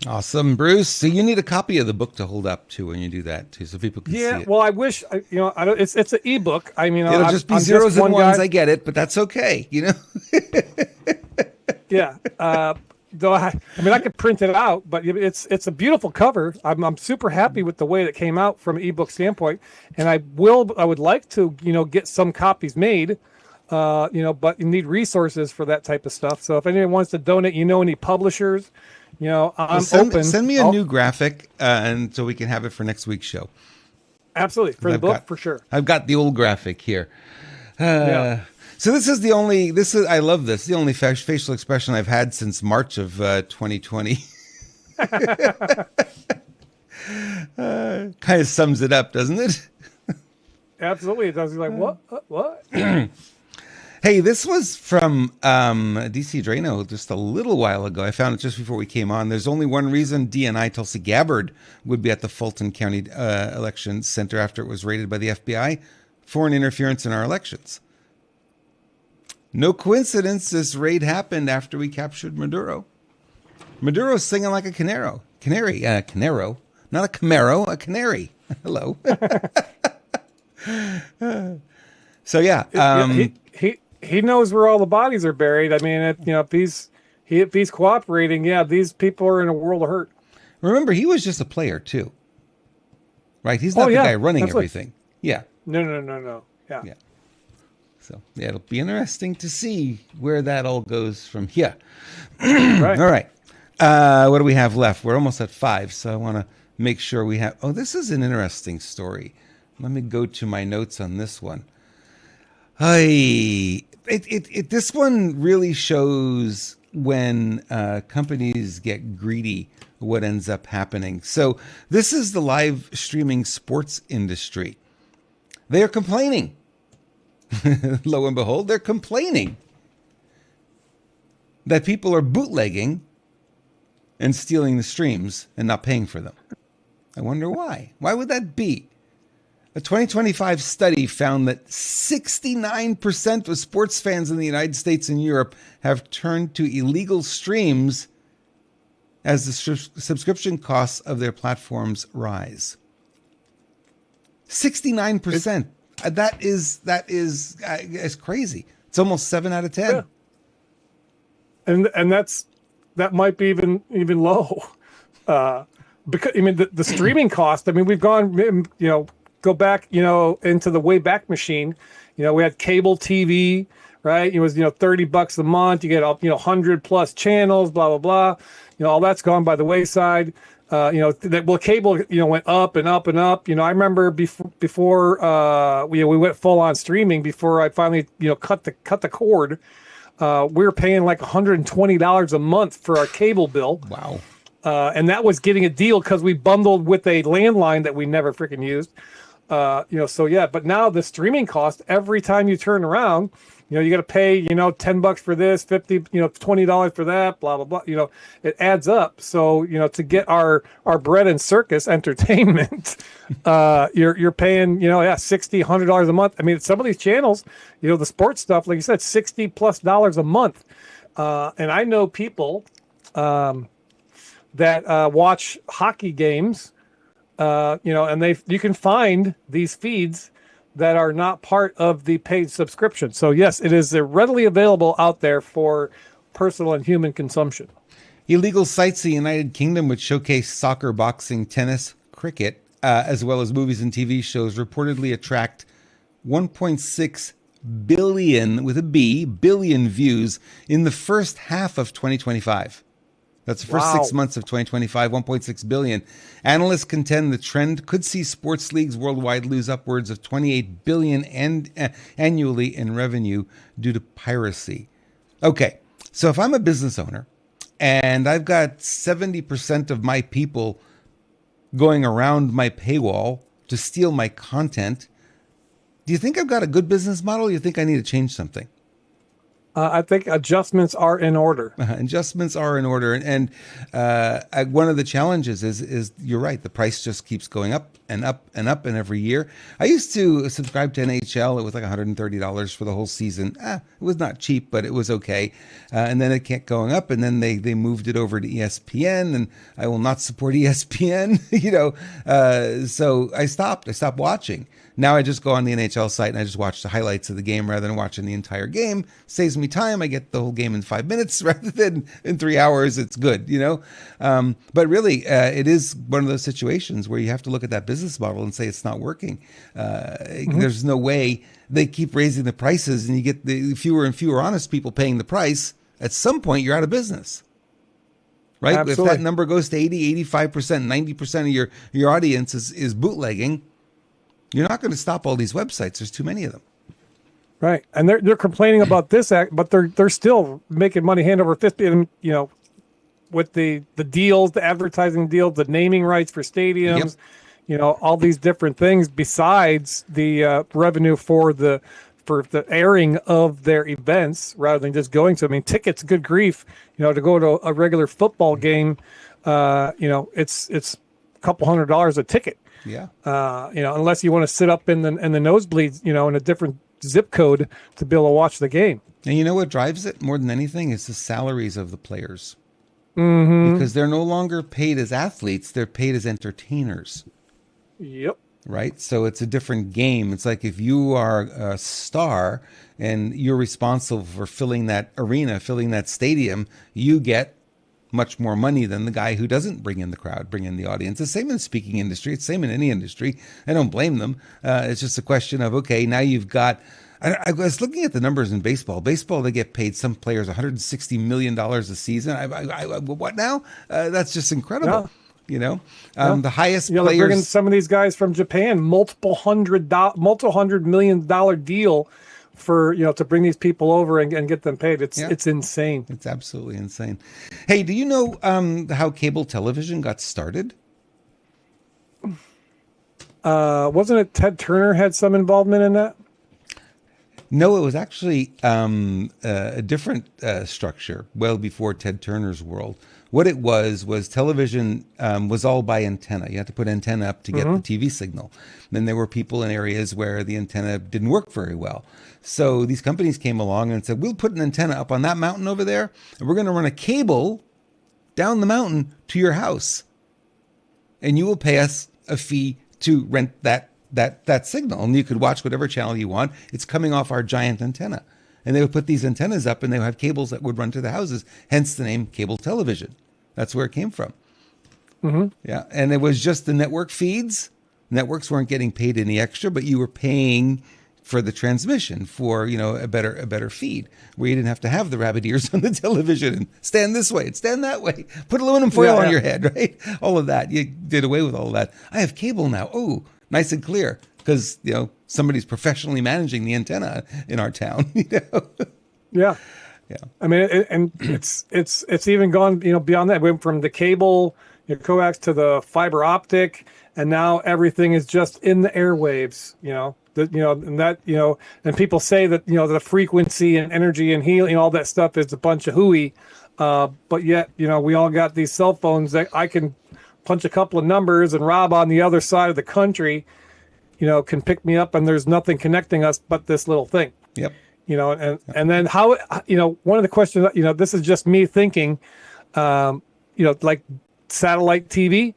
Awesome, Bruce. So you need a copy of the book to hold up to when you do that too, so people can see it. Yeah, well, I wish I don't. It's an ebook. I mean, it'll just be zeros and ones. I get it, but that's okay. Yeah. Though I could print it out, but it's a beautiful cover. I'm super happy with the way it came out from an ebook standpoint, and I would like to get some copies made. But you need resources for that type of stuff. So if anyone wants to donate, any publishers. I'm open. Send me a new graphic, and so we can have it for next week's show. Absolutely, for the book, for sure. I've got the old graphic here. So this is the only. I love this. The only facial expression I've had since March of 2020. Kind of sums it up, doesn't it? Absolutely, it does. You're like, what? Hey, this was from DC Drano just a little while ago. I found it just before we came on. There's only one reason DNI Tulsi Gabbard would be at the Fulton County Election Center after it was raided by the FBI. Foreign interference in our elections. No coincidence this raid happened after we captured Maduro. Maduro's singing like a canary. Canaro. Not a Camaro, a canary. Hello. So, yeah. He knows where all the bodies are buried. I mean, if he's cooperating, yeah, these people are in a world of hurt. Remember, he was just a player too, right? He's not the guy running everything. Yeah. No. Yeah. So yeah, it'll be interesting to see where that all goes from here. Right. All right. What do we have left? We're almost at 5, so I want to make sure we have. Oh, this is an interesting story. Let me go to my notes on this one. This one really shows when companies get greedy, what ends up happening. So this is the live streaming sports industry. They are complaining. Lo and behold, they're complaining that people are bootlegging and stealing the streams and not paying for them. I wonder why. Why would that be? A 2025 study found that 69% of sports fans in the United States and Europe have turned to illegal streams as the subscription costs of their platforms rise. 69%. That is crazy. It's almost 7 out of 10. Yeah. And that might be even low. Because the streaming cost. I mean, we've gone go back, into the way back machine. We had cable TV, right? It was, $30 a month. You get, 100 plus channels, blah, blah, blah. All that's gone by the wayside. Cable, went up and up and up. I remember before we went full on streaming, before I finally, cut the cord, we were paying like $120 a month for our cable bill. Wow. And that was getting a deal because we bundled with a landline that we never freaking used. So yeah, but now the streaming cost, every time you turn around, You got to pay, $10 for this, 50, $20 for that, blah, blah, blah. It adds up. So, to get our bread and circus entertainment, you're paying, $60, $100 a month. I mean, some of these channels, the sports stuff, like you said, $60+ a month. And I know people that watch hockey games, and you can find these feeds that are not part of the paid subscription. So yes, it is readily available out there for personal and human consumption. Illegal sites in the United Kingdom which showcase soccer, boxing, tennis, cricket, as well as movies and TV shows reportedly attract 1.6 billion, with a B, billion views in the first half of 2025. That's the first 6 months of 2025, 1.6 billion. Analysts contend the trend could see sports leagues worldwide lose upwards of 28 billion annually in revenue due to piracy. Okay, so if I'm a business owner and I've got 70% of my people going around my paywall to steal my content, do you think I've got a good business model? Or do you think I need to change something? I think adjustments are in order. Adjustments are in order. And one of the challenges is you're right. The price just keeps going up and up and up and every year. I used to subscribe to NHL. It was like $130 for the whole season. It was not cheap, but it was okay. And then it kept going up. And then they moved it over to ESPN. And I will not support ESPN, so I stopped. I stopped watching. Now I just go on the NHL site and I just watch the highlights of the game rather than watching the entire game. Saves me time. I get the whole game in 5 minutes rather than in 3 hours. It's good, But really, it is one of those situations where you have to look at that business model and say it's not working. There's no way they keep raising the prices and you get the fewer and fewer honest people paying the price. At some point, you're out of business. Right? Absolutely. If that number goes to 80, 85%, 90% of your audience is bootlegging, you're not going to stop all these websites. There's too many of them. Right. And they're complaining about this act, but they're still making money hand over fist, with the deals, the advertising deals, the naming rights for stadiums, all these different things besides the revenue for the airing of their events rather than just going to. I mean, tickets, good grief, to go to a regular football game, it's a couple $100 a ticket. Yeah. Unless you want to sit up in the nosebleeds, in a different zip code to be able to watch the game. And you know what drives it more than anything is the salaries of the players. Mm-hmm. Because they're no longer paid as athletes, they're paid as entertainers. Yep. Right? So it's a different game. It's like if you are a star and you're responsible for filling that arena, filling that stadium, you get much more money than the guy who doesn't bring in the crowd, bring in the audience. It's the same in the speaking industry. It's the same in any industry. I don't blame them. It's just a question of, okay, now you've got, I was looking at the numbers in baseball. Baseball, they get paid some players $160 million a season. What now? That's just incredible. Yeah. The highest they're players. bringing some of these guys from Japan, multiple $100 million deal for to bring these people over and get them paid. It's insane. It's absolutely insane. Hey, do you know how cable television got started? Wasn't it Ted Turner had some involvement in that? No, it was actually a different structure well before Ted Turner's world. What it was television was all by antenna. You had to put antenna up to get the TV signal. Then there were people in areas where the antenna didn't work very well. So these companies came along and said, we'll put an antenna up on that mountain over there, and we're going to run a cable down the mountain to your house. And you will pay us a fee to rent that signal. And you could watch whatever channel you want. It's coming off our giant antenna. And they would put these antennas up and they would have cables that would run to the houses, hence the name cable television. That's where it came from. Mm-hmm. Yeah. And it was just the network feeds. Networks weren't getting paid any extra, but you were paying for the transmission for, a better feed where you didn't have to have the rabbit ears on the television and stand this way and stand that way. Put aluminum foil on your head, right? All of that. You did away with all of that. I have cable now. Oh, nice and clear. Because, somebody's professionally managing the antenna in our town, Yeah. Yeah. I mean, it's even gone, beyond that. It went from the cable, coax to the fiber optic, and now everything is just in the airwaves, And that, and people say that, the frequency and energy and healing, all that stuff is a bunch of hooey. But yet, we all got these cell phones that I can punch a couple of numbers, and Rob on the other side of the country, can pick me up, and there's nothing connecting us but this little thing. Yep. And then how, one of the questions, this is just me thinking, like satellite TV.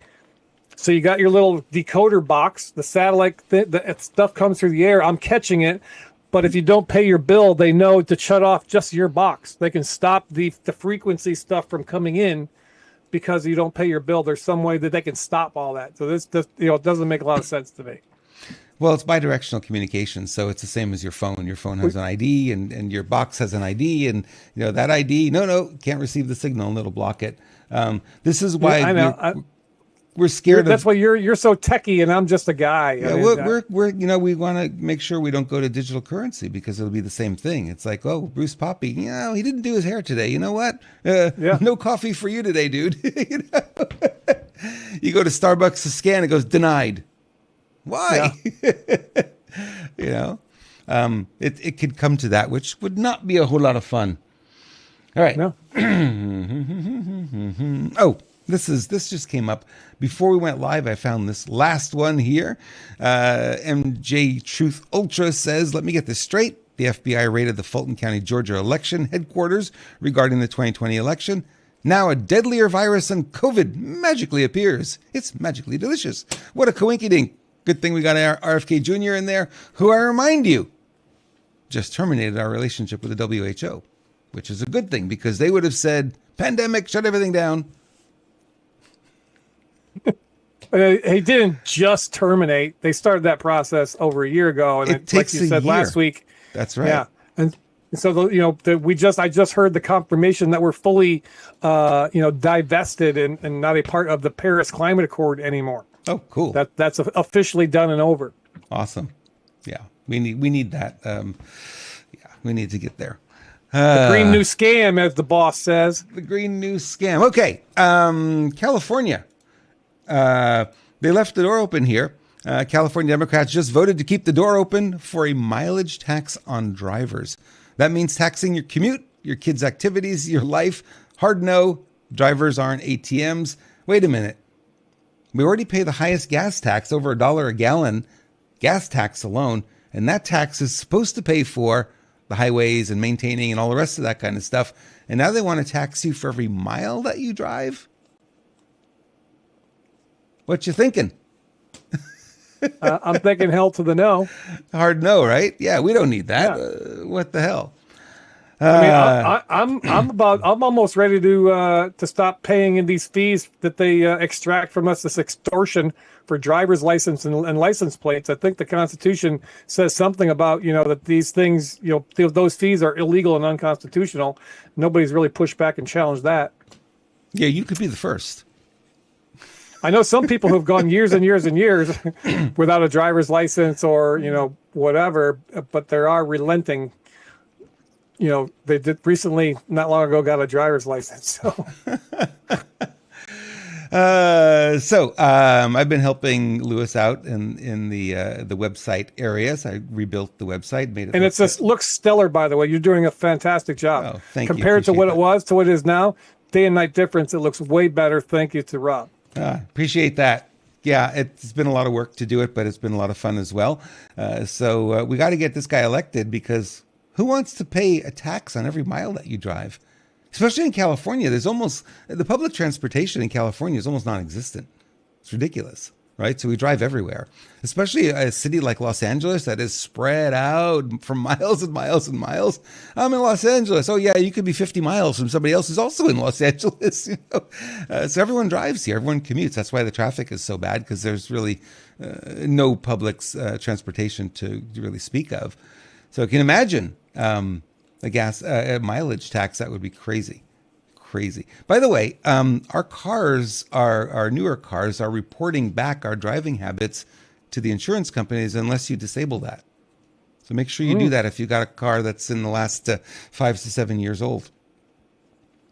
So you got your little decoder box, the satellite, the stuff comes through the air. I'm catching it. But if you don't pay your bill, they know to shut off just your box. They can stop the frequency stuff from coming in because you don't pay your bill. There's some way that they can stop all that. So this it doesn't make a lot of sense to me. Well, it's bidirectional communication, so it's the same as your phone. Your phone has an ID, and your box has an ID, and that ID, can't receive the signal, and it'll block it. This is why I know. We're scared. That's why you're so techie, and I'm just a guy. Yeah, we want to make sure we don't go to digital currency because it'll be the same thing. It's like, oh, Bruce Poppy, he didn't do his hair today. You know what? No coffee for you today, dude. You go to Starbucks to scan, it goes denied. Why? Yeah. It could come to that, which would not be a whole lot of fun. All right. No. Oh. This just came up before we went live. I found this last one here. MJ Truth Ultra says, let me get this straight. The FBI raided the Fulton County, Georgia election headquarters regarding the 2020 election. Now a deadlier virus than COVID magically appears. It's magically delicious. What a coinkydink. Good thing we got our RFK Jr. in there, who I remind you just terminated our relationship with the WHO, which is a good thing because they would have said, pandemic, shut everything down. He didn't just terminate. They started that process over a year ago, and it takes like you said last week. That's right. Yeah, and so I just heard the confirmation that we're fully, divested and not a part of the Paris Climate Accord anymore. Oh, cool. That's officially done and over. Awesome. Yeah, we need that. We need to get there. The green new scam, as the boss says. The green new scam. Okay, California. They left the door open here. California Democrats just voted to keep the door open for a mileage tax on drivers. That means taxing your commute, your kids' activities, your life. Hard no, drivers aren't ATMs. Wait a minute. We already pay the highest gas tax, over $1 a gallon, gas tax alone. And that tax is supposed to pay for the highways and maintaining and all the rest of that kind of stuff. And now they want to tax you for every mile that you drive? What you thinking? I'm thinking hell to the no. Hard no, right? Yeah, we don't need that. Yeah. What the hell? I'm almost ready to stop paying in these fees that they extract from us, this extortion for driver's license and license plates. I think the Constitution says something about that these things those fees are illegal and unconstitutional. Nobody's really pushed back and challenged that. Yeah, you could be the first. I know some people who've gone years and years and years without a driver's license or, whatever, but there are relenting. They did recently, not long ago, got a driver's license. So I've been helping Lewis out in the website areas. I rebuilt the website, made it. And it just looks stellar, by the way. You're doing a fantastic job. Oh, thank you. Compared to what it was to what it is now, day and night difference, it looks way better. Thank you to Rob. Appreciate that. Yeah, it's been a lot of work to do it, but it's been a lot of fun as well. So we got to get this guy elected because who wants to pay a tax on every mile that you drive? Especially in California, the public transportation in California is almost non-existent. It's ridiculous, right? So we drive everywhere, especially a city like Los Angeles that is spread out for miles and miles and miles. I'm in Los Angeles. Oh yeah, you could be 50 miles from somebody else who's also in Los Angeles. So everyone drives here, everyone commutes. That's why the traffic is so bad because there's really no public transportation to really speak of. So you can imagine a gas mileage tax. That would be crazy. By the way, our cars, our newer cars, are reporting back our driving habits to the insurance companies unless you disable that. So make sure you do that if you got a car that's in the last 5 to 7 years old.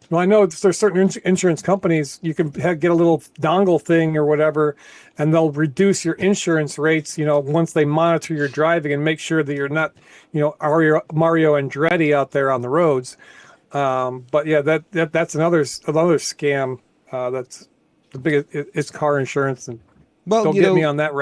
Well, I know there's certain insurance companies you can get a little dongle thing or whatever, and they'll reduce your insurance rates. Once they monitor your driving and make sure that you're not, Mario Andretti out there on the roads. But yeah, that's another scam. That's the biggest. It's car insurance, and Well, don't get me on that.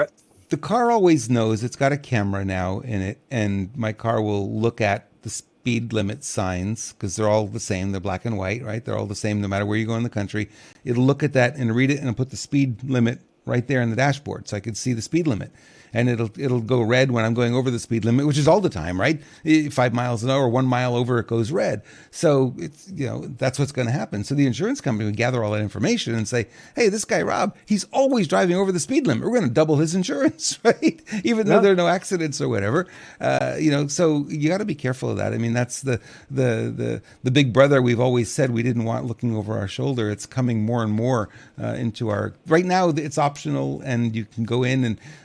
The car always knows. It's got a camera now in it, and my car will look at the speed limit signs because they're all the same. They're black and white, right? They're all the same no matter where you go in the country. It'll look at that and read it and put the speed limit right there in the dashboard, so I can see the speed limit. And it'll go red when I'm going over the speed limit, which is all the time, right? 5 miles an hour, 1 mile over, it goes red. So it's that's what's going to happen. So the insurance company would gather all that information and say, hey, this guy Rob, he's always driving over the speed limit. We're going to double his insurance, right? Even though there are no accidents or whatever. So you got to be careful of that. I mean, that's the big brother we've always said we didn't want looking over our shoulder. It's coming more and more into our. Right now, it's optional, and you can go in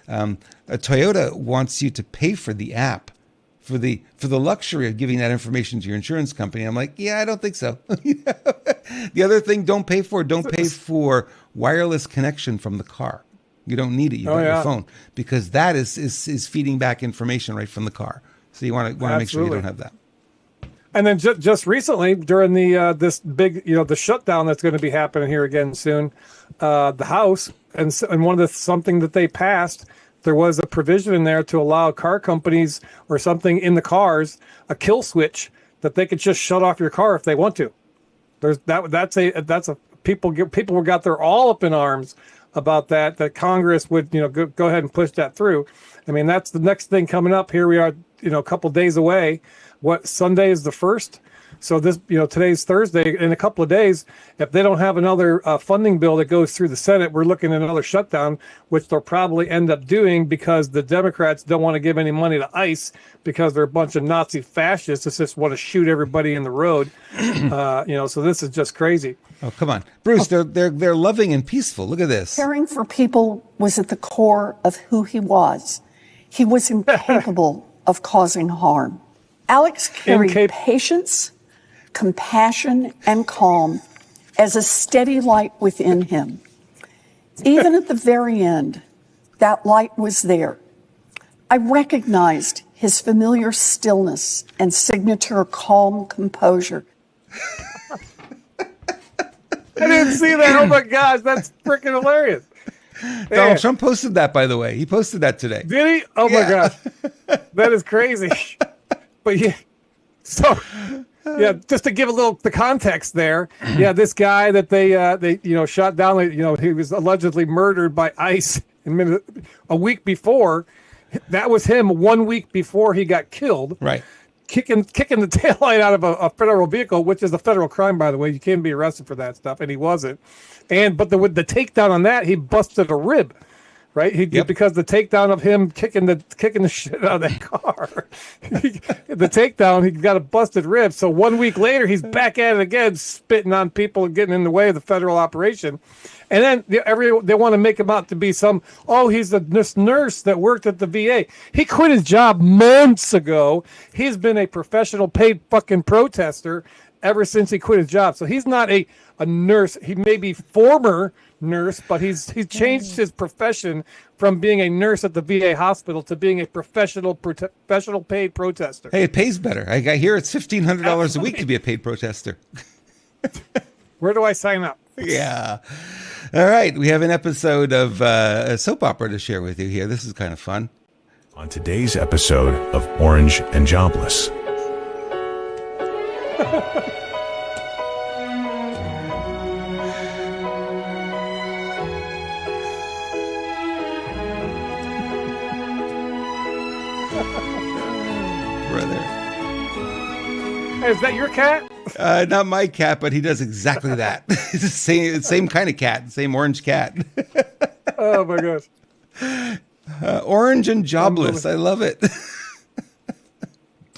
and. Toyota wants you to pay for the app for the luxury of giving that information to your insurance company. I'm like, yeah, I don't think so. The other thing, don't pay for wireless connection from the car. You don't need it. You got your phone, because that is feeding back information right from the car. So you want to make sure you don't have that. And then just recently, during the this big, the shutdown that's going to be happening here again soon, the House and one of something that they passed. There was a provision in there to allow car companies or something in the cars, a kill switch that they could just shut off your car if they want to. People got their all up in arms about that Congress would, go ahead and push that through. I mean, that's the next thing coming up. Here we are, a couple days away. Sunday is the 1st. So this, today's Thursday. In a couple of days, if they don't have another funding bill that goes through the Senate, we're looking at another shutdown, which they'll probably end up doing because the Democrats don't want to give any money to ICE because they're a bunch of Nazi fascists that just want to shoot everybody in the road. So this is just crazy. Oh, come on, Bruce. They're loving and peaceful. Look at this. Caring for people was at the core of who he was. He was incapable of causing harm. Alex carried patience, compassion, and calm as a steady light within him. Even at the very end, that light was there. I recognized his familiar stillness and signature calm composure. I didn't see that. Oh my gosh, that's freaking hilarious. Donald Trump posted that, by the way. He posted that today. Did he? Oh my gosh. That is crazy. But yeah, so yeah, just to give the context there. Yeah, this guy that they shot down, he was allegedly murdered by ICE a week before. That was him 1 week before he got killed. Right. Kicking the taillight out of a federal vehicle, which is a federal crime, by the way. You can't be arrested for that stuff, and he wasn't. But the takedown on that, he busted a rib, right? Because the takedown of him kicking the shit out of that car, the takedown, he got a busted rib. So 1 week later, he's back at it again, spitting on people and getting in the way of the federal operation. And then they want to make him out to be he's this nurse that worked at the VA. He quit his job months ago. He's been a professional paid fucking protester ever since he quit his job. So he's not a nurse. He may be former nurse, but he's changed his profession from being a nurse at the VA hospital to being a professional paid protester. Hey, it pays better. I hear it's $1,500 a week to be a paid protester. Where do I sign up? Yeah. All right. We have an episode of a soap opera to share with you here. This is kind of fun. On today's episode of Orange and Jobless. Brother. Hey, is that your cat? Not my cat, but he does exactly that. It's the same kind of cat, same orange cat. Oh my gosh. Orange and jobless. I love it.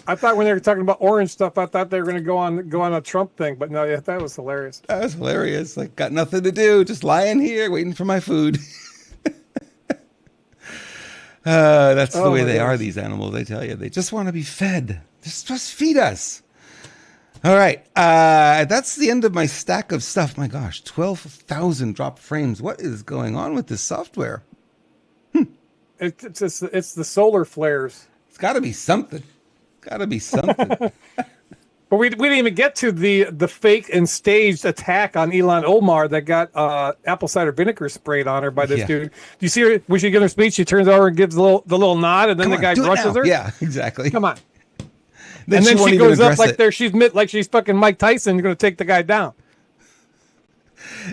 I thought when they were talking about orange stuff, I thought they were going to go on a Trump thing, but no, yeah, that was hilarious. That was hilarious. Like, got nothing to do, just lying here waiting for my food. That's the way they are, these animals. I tell you, they just want to be fed. Just feed us. All right. That's the end of my stack of stuff. My gosh, 12,000 drop frames. What is going on with this software? It's the solar flares. It's got to be something. But we didn't even get to the fake and staged attack on Ilhan Omar that got apple cider vinegar sprayed on her by this dude. Do you see her when she gives her speech? She turns over and gives the little nod, and then the guy brushes her. Yeah, exactly. Come on. And then she goes up like she's fucking Mike Tyson, going to take the guy down.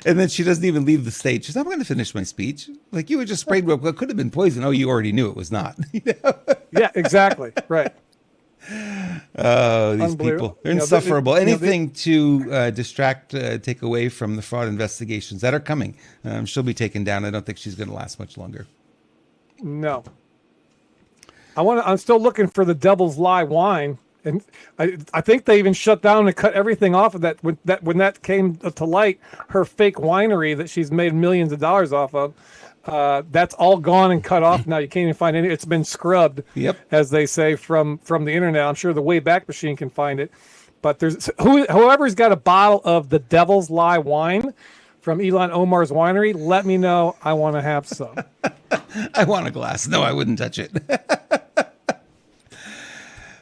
And then she doesn't even leave the stage. She's not going to finish my speech. Like, you were just sprayed with what could have been poison. Oh, you already knew it was not. Yeah, exactly. Right. Oh, these people. They're insufferable. Anything to distract, take away from the fraud investigations that are coming. She'll be taken down. I don't think she's going to last much longer. No. I'm still looking for the Devil's Lie wine. And I think they even shut down and cut everything off of that when that came to light. Her fake winery that she's made millions of dollars off of, that's all gone and cut off now. You can't even find any. It's been scrubbed, as they say, from the internet. I'm sure the Wayback Machine can find it. But there's whoever's got a bottle of the Devil's Lie wine from Ilhan Omar's winery, let me know. I want to have some. I want a glass. No, I wouldn't touch it.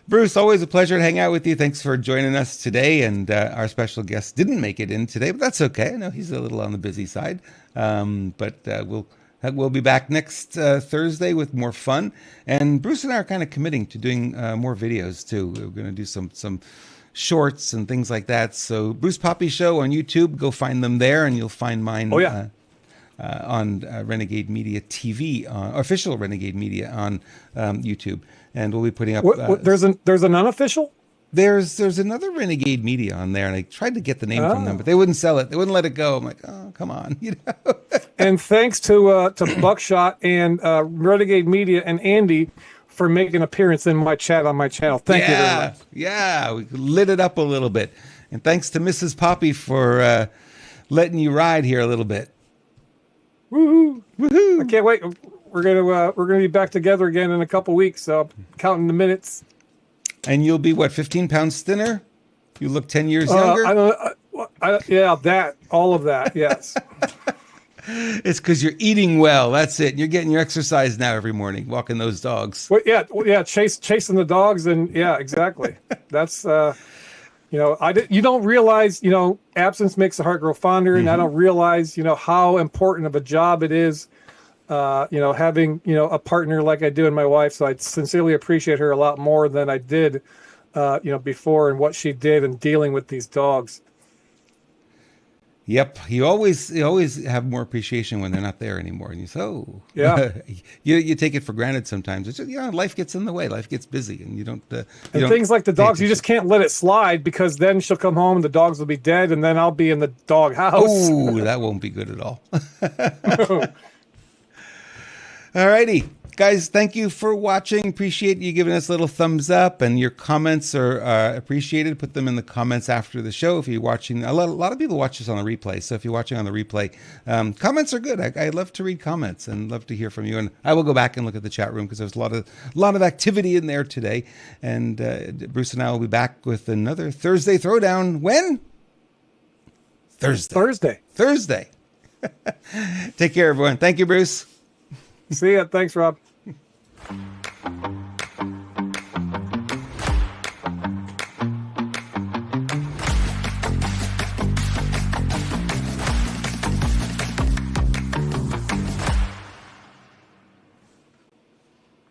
Bruce, always a pleasure to hang out with you. Thanks for joining us today. And our special guest didn't make it in today, but that's okay. I know he's a little on the busy side. But we'll be back next Thursday with more fun. And Bruce and I are kind of committing to doing more videos too. We're going to do some shorts and things like that. So Bruce Poppy Show on YouTube, go find them there, and you'll find mine. Oh, yeah. On Renegade Media TV, official Renegade Media on YouTube, and we'll be putting up. There's an unofficial. There's another Renegade Media on there, and I tried to get the name from them, but they wouldn't sell it. They wouldn't let it go. I'm like, oh, come on, And thanks to Buckshot and Renegade Media and Andy for making an appearance in my chat on my channel. Thank you very much. Yeah, we lit it up a little bit, and thanks to Mrs. Poppy for letting you ride here a little bit. Woohoo! Woohoo! I can't wait. We're gonna be back together again in a couple weeks. So counting the minutes. And you'll be what, 15 pounds thinner? You look 10 years younger. All of that. Yes. It's because you're eating well. That's it. You're getting your exercise now every morning, walking those dogs. Chasing the dogs, and exactly. That's you don't realize, absence makes the heart grow fonder, and I don't realize, how important of a job it is, having, a partner like I do in my wife. So I sincerely appreciate her a lot more than I did, before, and what she did in dealing with these dogs. Yep, you always have more appreciation when they're not there anymore, and you say, "Oh, yeah." you take it for granted sometimes. It's just, life gets in the way, life gets busy, and you don't. And things like the dogs, you just can't let it slide, because then she'll come home and the dogs will be dead, and then I'll be in the dog house. Oh, that won't be good at all. All righty. Guys, thank you for watching. Appreciate you giving us a little thumbs up, and your comments are appreciated. Put them in the comments after the show. If you're watching, a lot of people watch this on the replay. So if you're watching on the replay, comments are good. I love to read comments and love to hear from you. And I will go back and look at the chat room, because there's a lot of activity in there today. And Bruce and I will be back with another Thursday Throwdown. When? Thursday. Take care, everyone. Thank you, Bruce. See ya. Thanks, Rob.